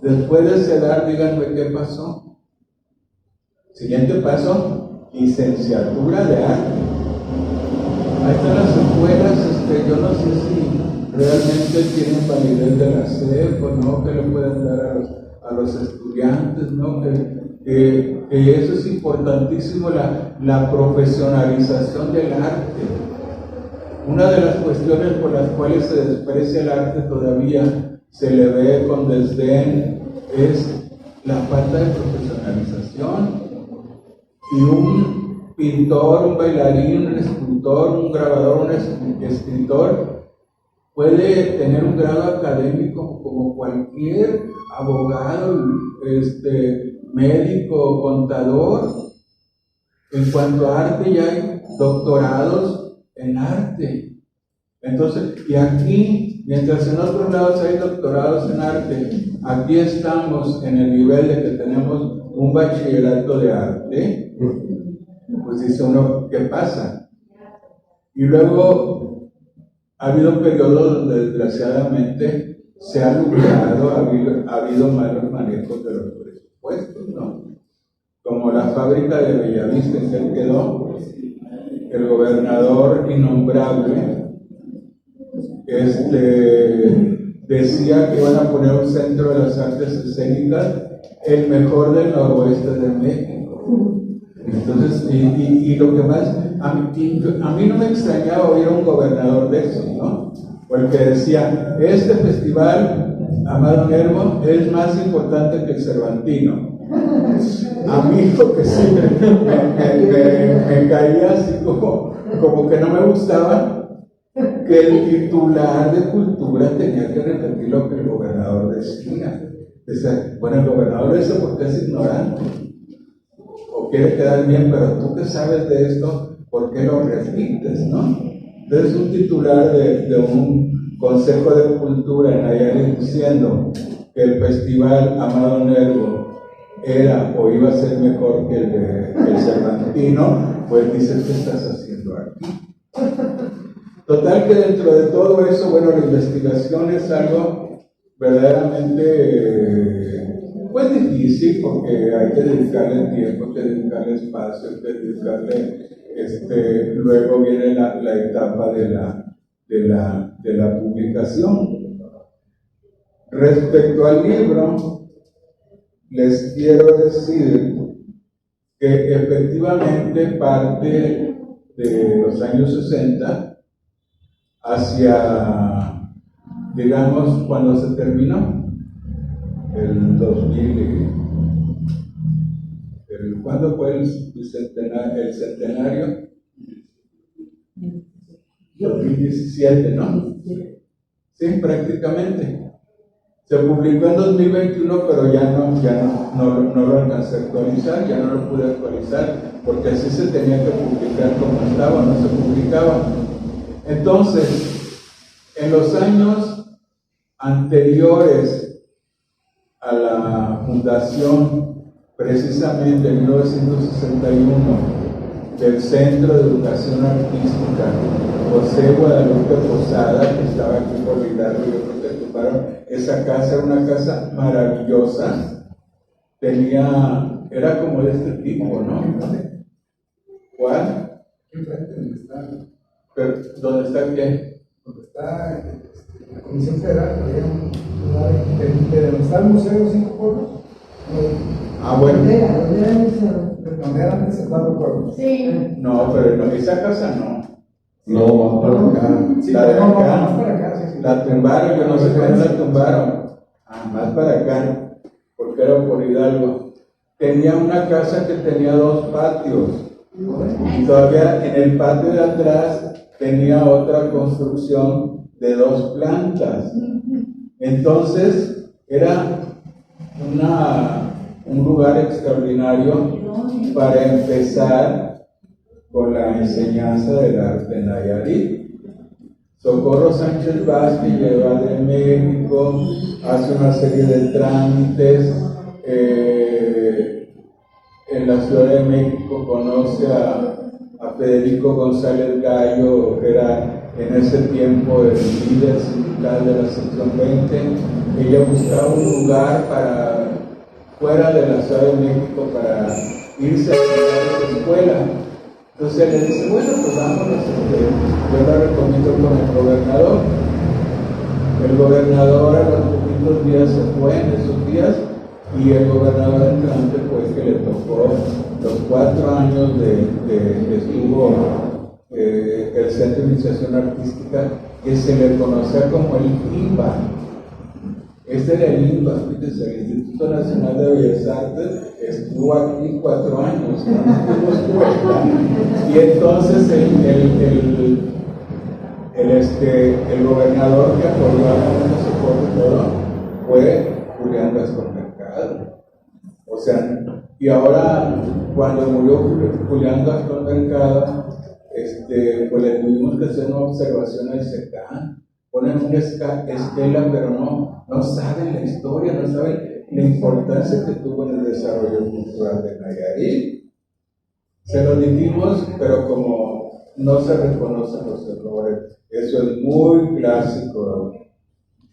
Después de CEDAR, díganme qué pasó. Siguiente paso, licenciatura de arte. Ahí están las escuelas, yo no sé si realmente tienen validez de la SEP o no, que le pueden dar a los estudiantes, ¿no? Que eso es importantísimo, la profesionalización del arte. Una de las cuestiones por las cuales se desprecia el arte todavía, se le ve con desdén, es la falta de profesionalización. Y un pintor, un bailarín, un escultor, un grabador, un escritor puede tener un grado académico como cualquier abogado, médico, contador. En cuanto a arte, ya hay doctorados en arte. Entonces, y aquí, mientras en otros lados hay doctorados en arte, aquí estamos en el nivel de que tenemos un bachillerato de arte. Pues dice uno, ¿qué pasa? Y luego ha habido periodos donde desgraciadamente se ha lucrado, ha habido malos manejos de los presupuestos, ¿no? Como la fábrica de Bellavista en que quedó, el gobernador innombrable decía que iban a poner un centro de las artes escénicas, el mejor del noroeste de México. Entonces, y lo que más, a mí no me extrañaba oír a un gobernador de esos, ¿no? Porque decía, este festival, Amado Nervo, es más importante que el Cervantino. A mí lo que sí me caía así como que no me gustaba que el titular de cultura tenía que repetir lo que el gobernador decía. Bueno, el gobernador dice porque es ignorante o quiere quedar bien, pero tú que sabes de esto, ¿por qué lo repites, no? Entonces un titular de un consejo de cultura en Nayarit diciendo que el festival Amado Nervo era o iba a ser mejor que el Cervantino, pues dices, ¿qué estás haciendo aquí? Total que dentro de todo eso, bueno, la investigación es algo verdaderamente pues difícil, porque hay que dedicarle tiempo, hay que dedicarle espacio, hay que dedicarle, luego viene la etapa de la publicación. Respecto al libro, les quiero decir que efectivamente parte de los años 60 hacia, digamos, cuando se terminó el 2000, ¿cuándo fue el centenario? 2017, ¿no? Sí, prácticamente. Se publicó en 2021, pero ya no lo alcancé a actualizar, ya no lo pude actualizar, porque así se tenía que publicar como estaba, no se publicaba. Entonces, en los años anteriores a la fundación, precisamente en 1961, del Centro de Educación Artística José Guadalupe Posada, que estaba aquí por Hidalgo, yo creo que tumbaron esa casa, era una casa maravillosa, era como de este tipo, ¿no? ¿Cuál? Pero, ¿dónde está qué? Donde está la Comisión Federal, donde está el Museo Cinco Pueblos. Bueno. Donde eran antes el Cuatro Pueblos. Sí. No, pero no, esa casa no. No, más para acá. Sí, La de acá. más para acá, sí. La tumbaron, yo no sé cuándo la tumbaron. Más para acá, porque era por Hidalgo. Tenía una casa que tenía 2 patios. Y todavía en el patio de atrás tenía otra construcción de 2 plantas. Entonces, era un lugar extraordinario para empezar con la enseñanza del arte en Nayarit. Socorro Sánchez Vázquez lleva de México, hace una serie de trámites, en la Ciudad de México conoce a Federico González Gallo, que era en ese tiempo el líder sindical de la sección 20, ella buscaba un lugar para fuera de la Ciudad de México para irse a estudiar a su escuela. Entonces él le dice, bueno, pues vámonos, yo la recomiendo con el gobernador. El gobernador a los poquitos días se fue en esos días, y el gobernador entrante fue el que le tocó los 4 años que estuvo el Centro de Iniciación Artística, que se le conocía como el INBA. Este era el INBA, fíjense, el Instituto Nacional de Bellas Artes estuvo aquí 4 años, y entonces el gobernador que apoyó a Socorro y todo fue Julián Gastón Mercado. O sea, y ahora cuando murió Julián Gastón Mercado, pues le tuvimos que hacer una observación al SECAN. Ponen una esquela, pero no saben la historia, no saben la importancia que tuvo en el desarrollo cultural de Nayarit. Se lo dijimos, pero como no se reconocen los errores, eso es muy clásico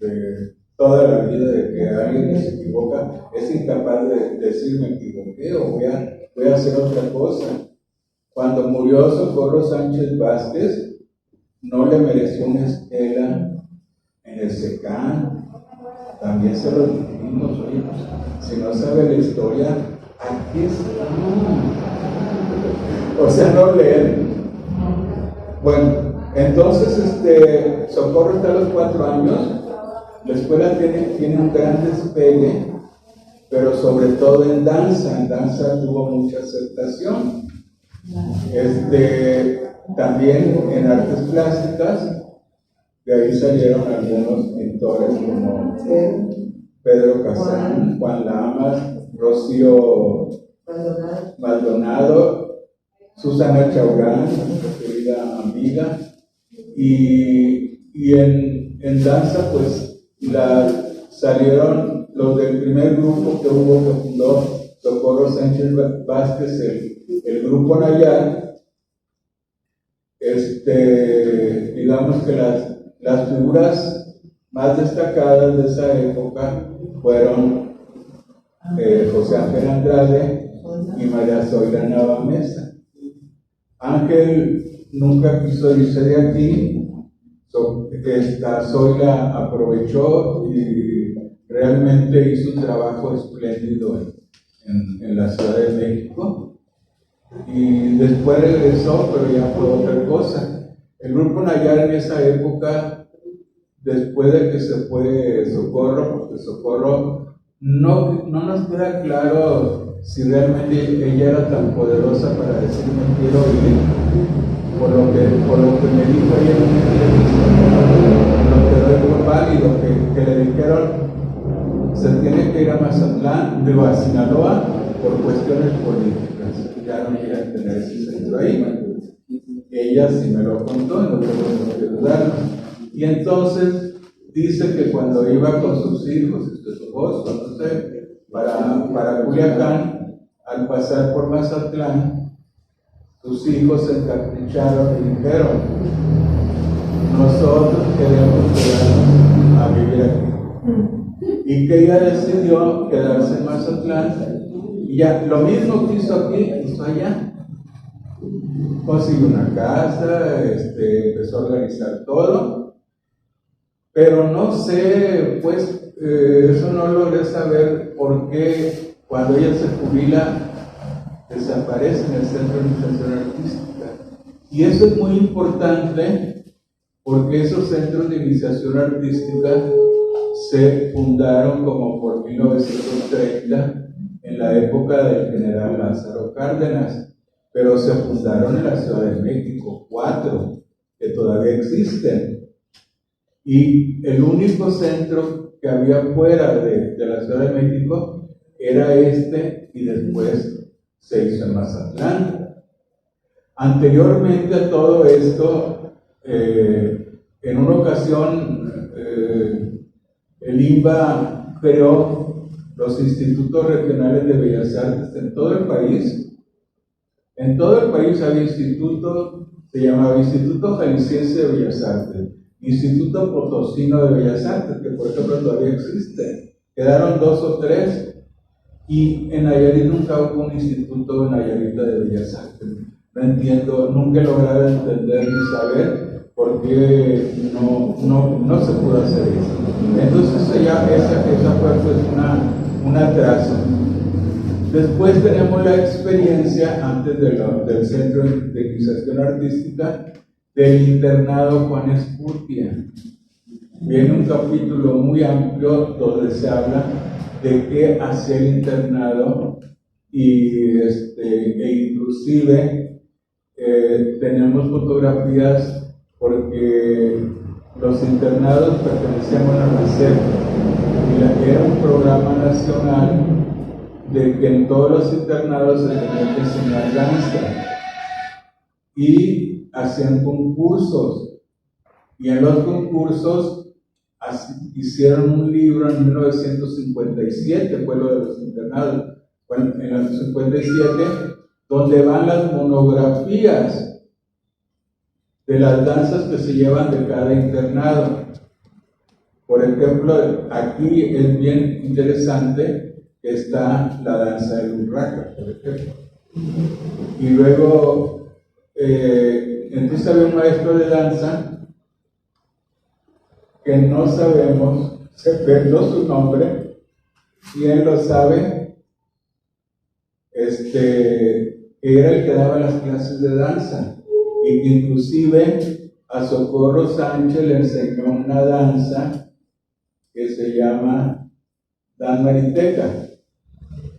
de toda la vida, de que alguien que se equivoca es incapaz de decir me equivoqué o voy a hacer otra cosa. Cuando murió Socorro Sánchez Vázquez, no le mereció una estela en el SECAN. También se lo dijimos, oye, pues, si no sabe la historia, aquí está. O sea, no leen. Bueno, entonces Socorro está a los 4 años. La escuela tiene un gran despegue, pero sobre todo en danza. En danza tuvo mucha aceptación. También en artes plásticas, de ahí salieron algunos pintores como Pedro Casán, Juan Lamas, Rocío Maldonado, Susana Chaurán, nuestra querida amiga, y en danza pues salieron los del primer grupo que fundó Socorro Sánchez Vázquez, el grupo Nayar. Digamos que las figuras más destacadas de esa época fueron José Ángel Andrade y María Zoila Nava Mesa. Ángel nunca quiso irse de aquí. Zoila aprovechó y realmente hizo un trabajo espléndido en la Ciudad de México, y después regresó, pero ya fue otra cosa. El grupo Nayar en esa época, después de que se fue Socorro, porque Socorro no nos queda claro si realmente ella era tan poderosa para decir me quiero ir. Por lo que me dijo ella en una entrevista, lo que doy por válido, que le dijeron se tiene que ir a Mazatlán, a Sinaloa, por cuestiones políticas. Ya no quieren tener ese centro ahí. Ella sí me lo contó, no tengo que dudarlo. Y entonces dice que cuando iba con sus hijos, su esposo, no sé, para Culiacán, al pasar por Mazatlán, sus hijos se encapricharon y dijeron, nosotros queremos quedarnos a vivir aquí. Y que ella decidió quedarse en Mazatlán, y ya, lo mismo que hizo aquí, hizo allá. Consiguió una casa, empezó a organizar todo, pero no sé, pues, eso no logré saber por qué cuando ella se jubila, desaparece en el Centro de Iniciación Artística. Y eso es muy importante porque esos centros de iniciación artística se fundaron como por 1930 en la época del general Lázaro Cárdenas, pero se fundaron en la Ciudad de México, 4 que todavía existen. Y el único centro que había fuera de la Ciudad de México era y después se hizo en Mazatlán. Anteriormente a todo esto, en una ocasión, el INBA creó los institutos regionales de Bellas Artes en todo el país. En todo el país había instituto, se llamaba Instituto Jalisciense de Bellas Artes, Instituto Potosino de Bellas Artes, que por ejemplo todavía existe. Quedaron 2 o 3, y en Nayarit nunca hubo un instituto en Nayarit de Bellas Artes. No entiendo, nunca he logrado entender ni saber por qué no se pudo hacer eso. Entonces esa fue pues un atraso. Después tenemos la experiencia, antes del Centro de Iniciación Artística, del internado Juan Escutia. Viene un capítulo muy amplio donde se habla de qué hacía el internado e inclusive tenemos fotografías porque los internados pertenecían a la SEP y era un programa nacional de que en todos los internados se tenía que enseñar danza y hacían concursos, y en los concursos hicieron un libro en 1957, fue lo de los internados, bueno, en el 57, donde van las monografías de las danzas que se llevan de cada internado. Por ejemplo, aquí es bien interesante que está la danza del urraca, por ejemplo. Y luego, entonces había un maestro de danza que no sabemos, se perdió su nombre, si él lo sabe, era el que daba las clases de danza, y que inclusive a Socorro Sánchez le enseñó una danza que se llama Dan Mariteca,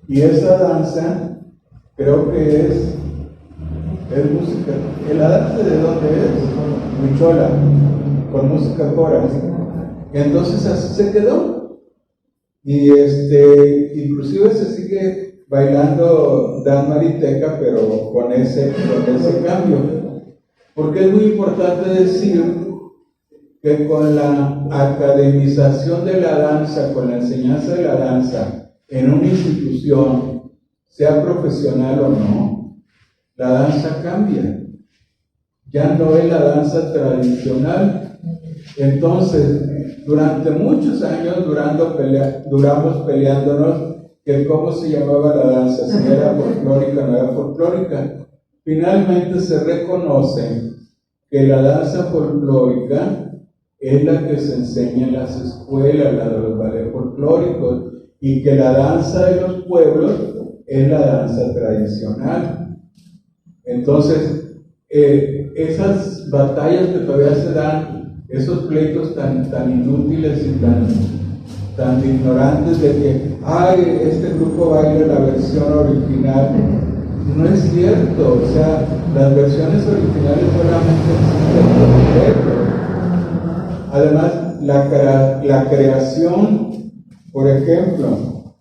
y esa danza creo que es música. ¿La danza de dónde es? Huichola, con música cora. Entonces así se quedó, y inclusive se sigue bailando Dan Mariteca, pero con ese cambio, porque es muy importante decir que con la academización de la danza, con la enseñanza de la danza en una institución, sea profesional o no, la danza cambia, ya no es la danza tradicional. Entonces, durante muchos años duramos peleándonos que cómo se llamaba la danza, si era folclórica o no era folclórica. Finalmente se reconoce que la danza folclórica es la que se enseña en las escuelas, la de los ballets folclóricos, y que la danza de los pueblos es la danza tradicional. Entonces, esas batallas que todavía se dan, esos pleitos tan inútiles y tan ignorantes de que este grupo baila la versión original, no es cierto. O sea, las versiones originales solamente existen por el Además, la creación, por ejemplo,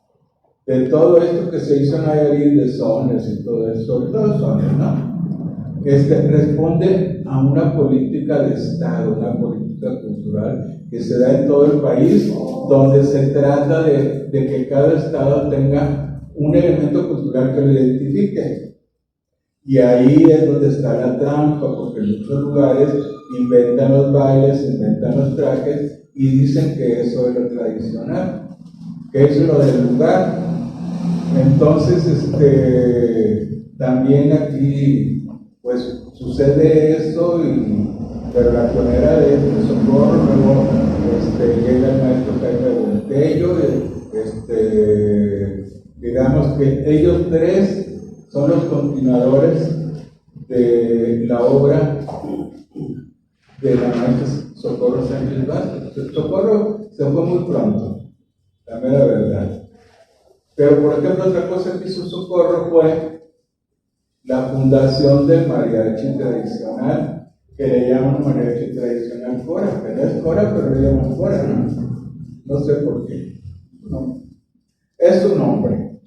de todo esto que se hizo en Nayarit, de sones y todo eso, sobre todo sones, ¿no? Responde a una política de Estado, una política cultural que se da en todo el país, donde se trata de que cada Estado tenga un elemento cultural que lo identifique. Y ahí es donde está la trampa, porque en muchos lugares inventan los bailes, inventan los trajes y dicen que eso es lo tradicional, que eso es lo del lugar. Entonces, también aquí pues sucede eso, pero la pionera de Socorro, luego llega el maestro Jaime Bontello, digamos que ellos tres son los continuadores de la obra de la maestra Socorro Sánchez Vázquez. Socorro se fue muy pronto, la mera verdad. Pero por ejemplo, otra cosa que hizo Socorro fue la fundación del mariachi tradicional, que le llaman mariachi tradicional Cora, que no es Cora, pero le llaman Cora, ¿no? No sé por qué. No. Es su nombre.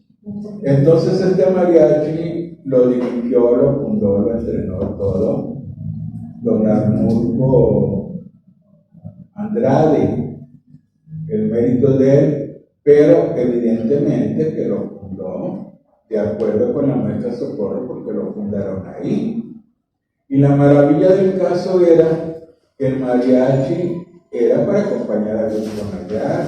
Entonces este mariachi lo dirigió, lo fundó, lo entrenó todo don Arnulfo Andrade, el mérito de él, pero evidentemente que lo fundó de acuerdo con la maestra Socorro, porque lo fundaron ahí. Y la maravilla del caso era que el mariachi era para acompañar a Grupo Nayar.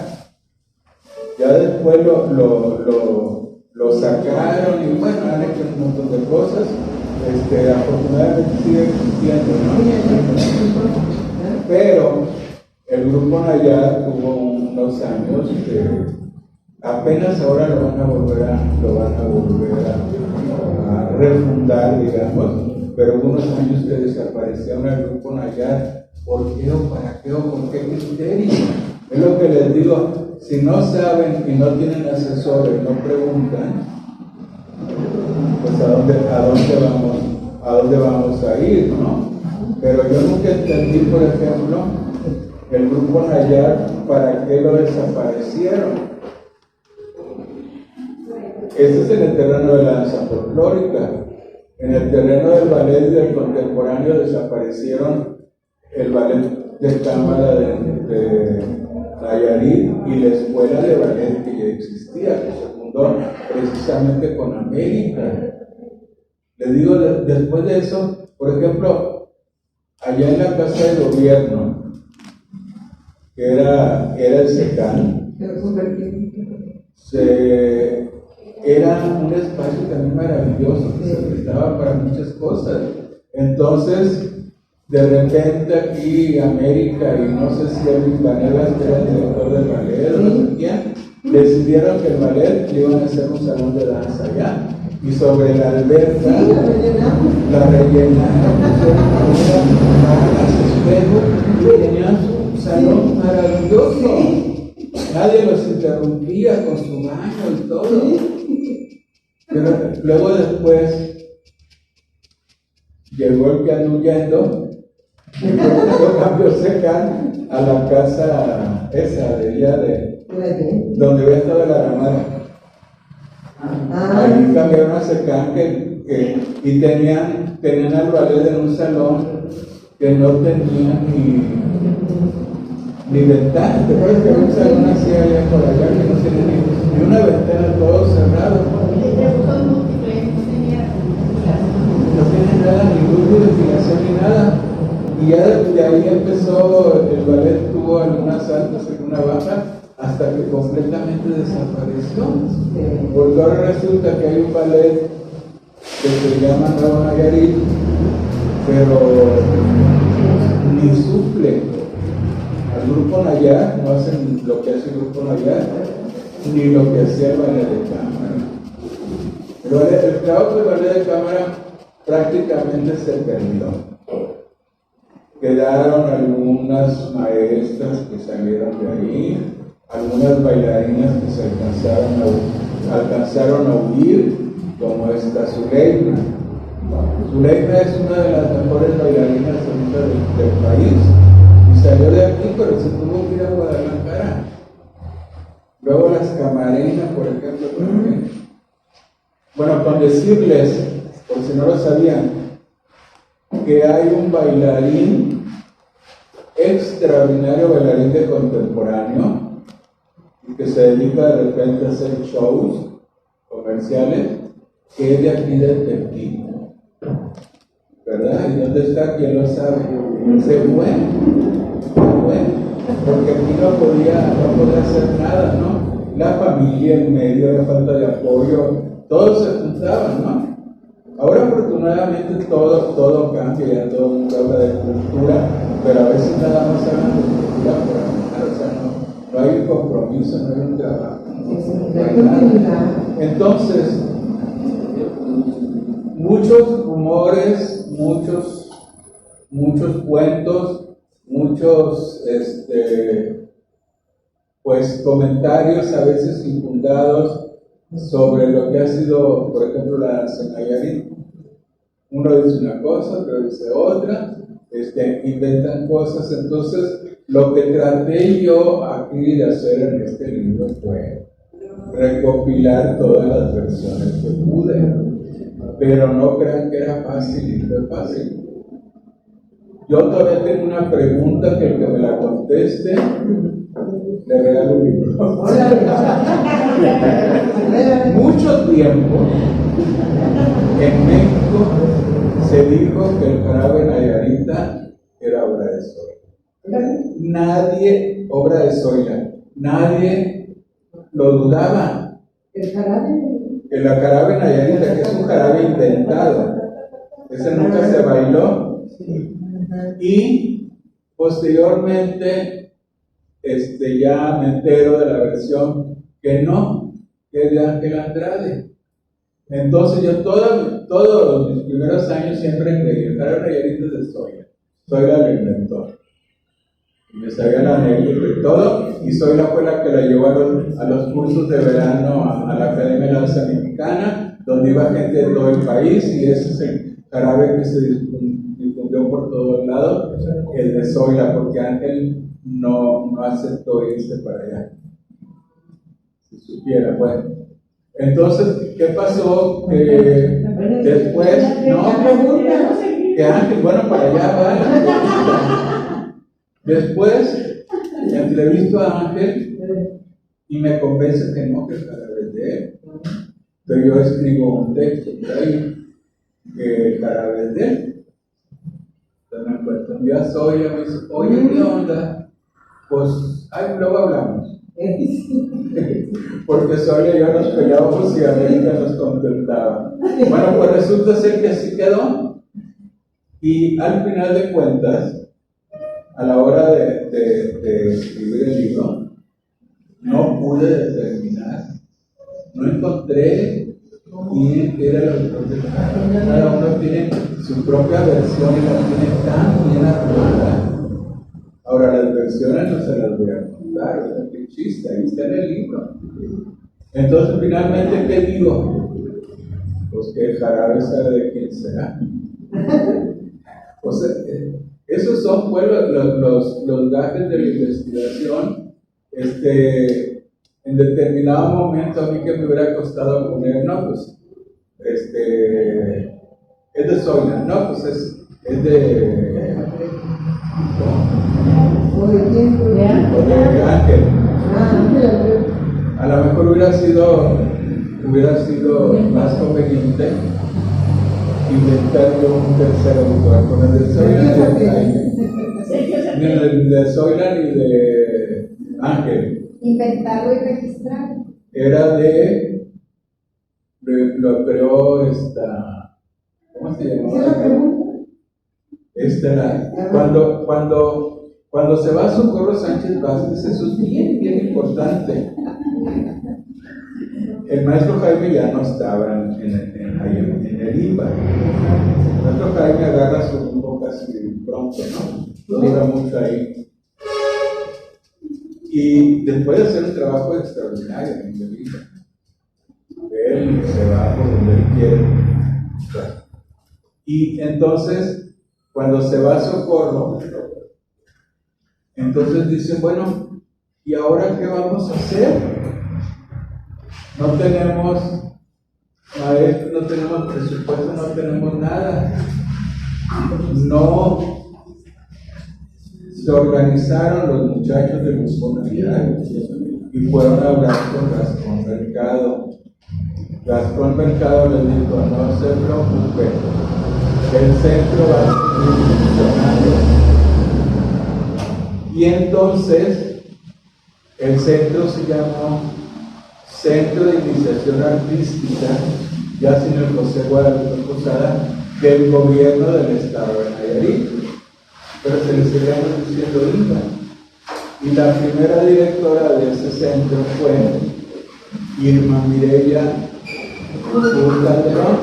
Ya después lo sacaron y bueno, han hecho un montón de cosas. Afortunadamente sigue existiendo, ¿no? Pero el Grupo Nayar tuvo unos años que apenas ahora lo van a volver a refundar, digamos, pero hubo unos años que desaparecieron el Grupo Nayar. ¿Por qué o para qué o con qué criterio? Es lo que les digo, si no saben y no tienen asesores, no preguntan, pues a dónde vamos a ir, ¿no? Pero yo nunca entendí, por ejemplo, el Grupo Nayar, ¿para qué lo desaparecieron? Ese es en el terreno de la danza folclórica. En el terreno del ballet y del contemporáneo desaparecieron el ballet de cámara de Nayarit y la escuela de ballet que ya existía, que se fundó precisamente con América. Les digo, después de eso, por ejemplo, allá en la Casa de Gobierno, que era el SECAN, era un espacio también maravilloso que se prestaba para muchas cosas. Entonces, de repente aquí América y no sé si Elvis Vanegas, que era el director del ballet, o no sé quién, decidieron que el ballet le iban a hacer un salón de danza allá. Y sobre la alberca la rellenaron, pusieron unas espejos y tenían un salón maravilloso. Nadie los interrumpía con su baño y todo. Pero luego después llegó el que anda huyendo y lo cambió SECAN a la casa esa de allá donde había estado la Aramara. Ahí cambiaron a SECAN y tenían al ballet en un salón que no tenía ni ventana. ¿Te acuerdas que había un salón así allá por allá que no tenía ni una ventana, todo cerrado? No tiene nada, ni luz, ni ventilación, ni nada. Y ya de ahí empezó, el ballet tuvo algunas altas y una baja, hasta que completamente desapareció. Porque ahora resulta que hay un ballet que se llama Nuevo Nayarit, pero ni suple al Grupo Nayar, no hacen lo que hace el Grupo Nayar, ni lo que hacía el ballet de cámara. El trabajo del ballet de cámara prácticamente se perdió. Quedaron algunas maestras que salieron de ahí, algunas bailarinas que se alcanzaron a huir, como esta Zuleika. Zuleika es una de las mejores bailarinas del país y salió de aquí, pero se tuvo que ir a Guadalajara. Luego las Camarena, por ejemplo, también. Bueno, con decirles, por si no lo sabían, que hay un bailarín extraordinario, bailarín de contemporáneo, y que se dedica de repente a hacer shows comerciales, que es de aquí de Tepic, ¿verdad? ¿Y dónde está? ¿Quién lo sabe? Se fue, porque aquí no podía hacer nada, ¿no? La familia en medio, la falta de apoyo, todos se juntaban, ¿no? Ahora afortunadamente todo cambia, ya todo el mundo habla de cultura, pero a veces nada más hablan de cultura por hablar, o sea, no hay un compromiso, no hay un trabajo, no hay nada. Entonces, muchos rumores, muchos cuentos, muchos pues comentarios a veces infundados sobre lo que ha sido, por ejemplo, la danza Nayarit. Uno dice una cosa, otro dice otra, inventan cosas. Entonces, lo que traté yo aquí de hacer en este libro fue recopilar todas las versiones que pude, pero no crean que era fácil y fue fácil. Yo todavía tengo una pregunta que el que me la conteste le regalo un libro. Mucho tiempo en México se dijo que el jarabe Nayarita era obra de Sor. nadie, obra de Zoila, nadie lo dudaba. El jarabe. El jarabe Nayarita, que es un jarabe inventado, ese nunca se bailó. Y posteriormente, ya me entero de la versión que no, que es de Ángel Andrade. Entonces yo todos mis primeros años siempre creí, el jarabe Nayarita es de Zoila. Zoila lo inventó. Y me sabía la anécdota y todo, y Zoila fue la que la llevó a los cursos de verano a la Academia de Danza Mexicana, donde iba gente de todo el país, y ese es el jarabe que se difundió por todos lados, el de Zoila, porque Ángel no aceptó irse para allá. Si supiera, bueno. Entonces, ¿qué pasó? Después, que Ángel, bueno, para allá va. Después, entrevisto a Ángel y me convence que no, que el jarabe es de él. Pero yo escribo un texto por ahí, que el jarabe es de él. Entonces me encuentro un día Zoila, me dice, oye, ¿qué onda? Pues, luego hablamos. Porque Zoila y yo nos peleábamos y América nos contentaba. Bueno, pues resulta ser que así quedó. Y al final de cuentas, a la hora de escribir el libro, no pude determinar, no encontré quién era el autor del jarabe. Cada uno tiene su propia versión y la tiene tan bien armada. Ahora, las versiones no se las voy a contar, o sea, qué chiste, ahí está en el libro. Entonces, finalmente, ¿qué digo? Pues que el jarabe sabe de quién será. O sea, esos son los gajes de la investigación. En determinado momento, a mí que me hubiera costado poner, no, pues, es de Zoila, no, pues es de. ¿Cómo? O de Ángel. A lo mejor hubiera sido más conveniente inventar yo un tercer autor con el de Zoila, ni el de Zoila ni de Ángel. Inventarlo y registrarlo. Era lo creó ¿cómo se llamaba? Cuando se va Socorro Sánchez Vázquez, eso es bien, bien importante. El maestro Jaime ya no estaba en el IMBA. El maestro Jaime agarra su rumbo casi pronto, ¿no? No dura mucho ahí. Y después de hacer un trabajo extraordinario en el IMBA, él se va por donde él quiere. Y entonces, cuando se va a Socorro, entonces dicen, bueno, ¿y ahora qué vamos a hacer? No tenemos maestro, no tenemos presupuesto, no tenemos nada. No se organizaron los muchachos de los comunidades y fueron a hablar con Gastón Mercado. Gastón Mercado les dijo, no se preocupen, el centro va a seguir funcionando. Y entonces el centro se llamó Centro de Iniciación Artística, ya sin el José Guadalupe Posada, del gobierno del estado de Nayarit, pero se le seguíamos diciendo INBA. Y la primera directora de ese centro fue Irma Mireya Calderón,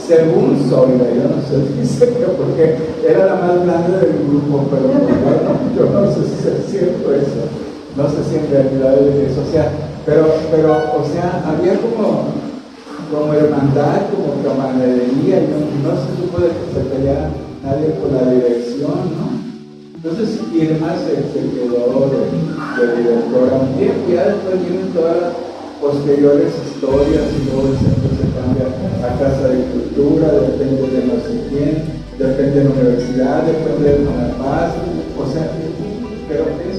según Zoila. Yo no sé, dice que porque era la más grande del grupo, pero yo no sé si es cierto eso, no sé si en realidad es eso, pero o sea, había como hermandad, como camaradería, y no se supo de que se peleara nadie por la dirección, ¿no? Entonces Irma se quedó de directora un tiempo, y ya después vienen todas las posteriores historias, y luego el centro se cambia a Casa de Cultura, depende de no sé quién, depende de la universidad, depende de la paz, o sea, pero es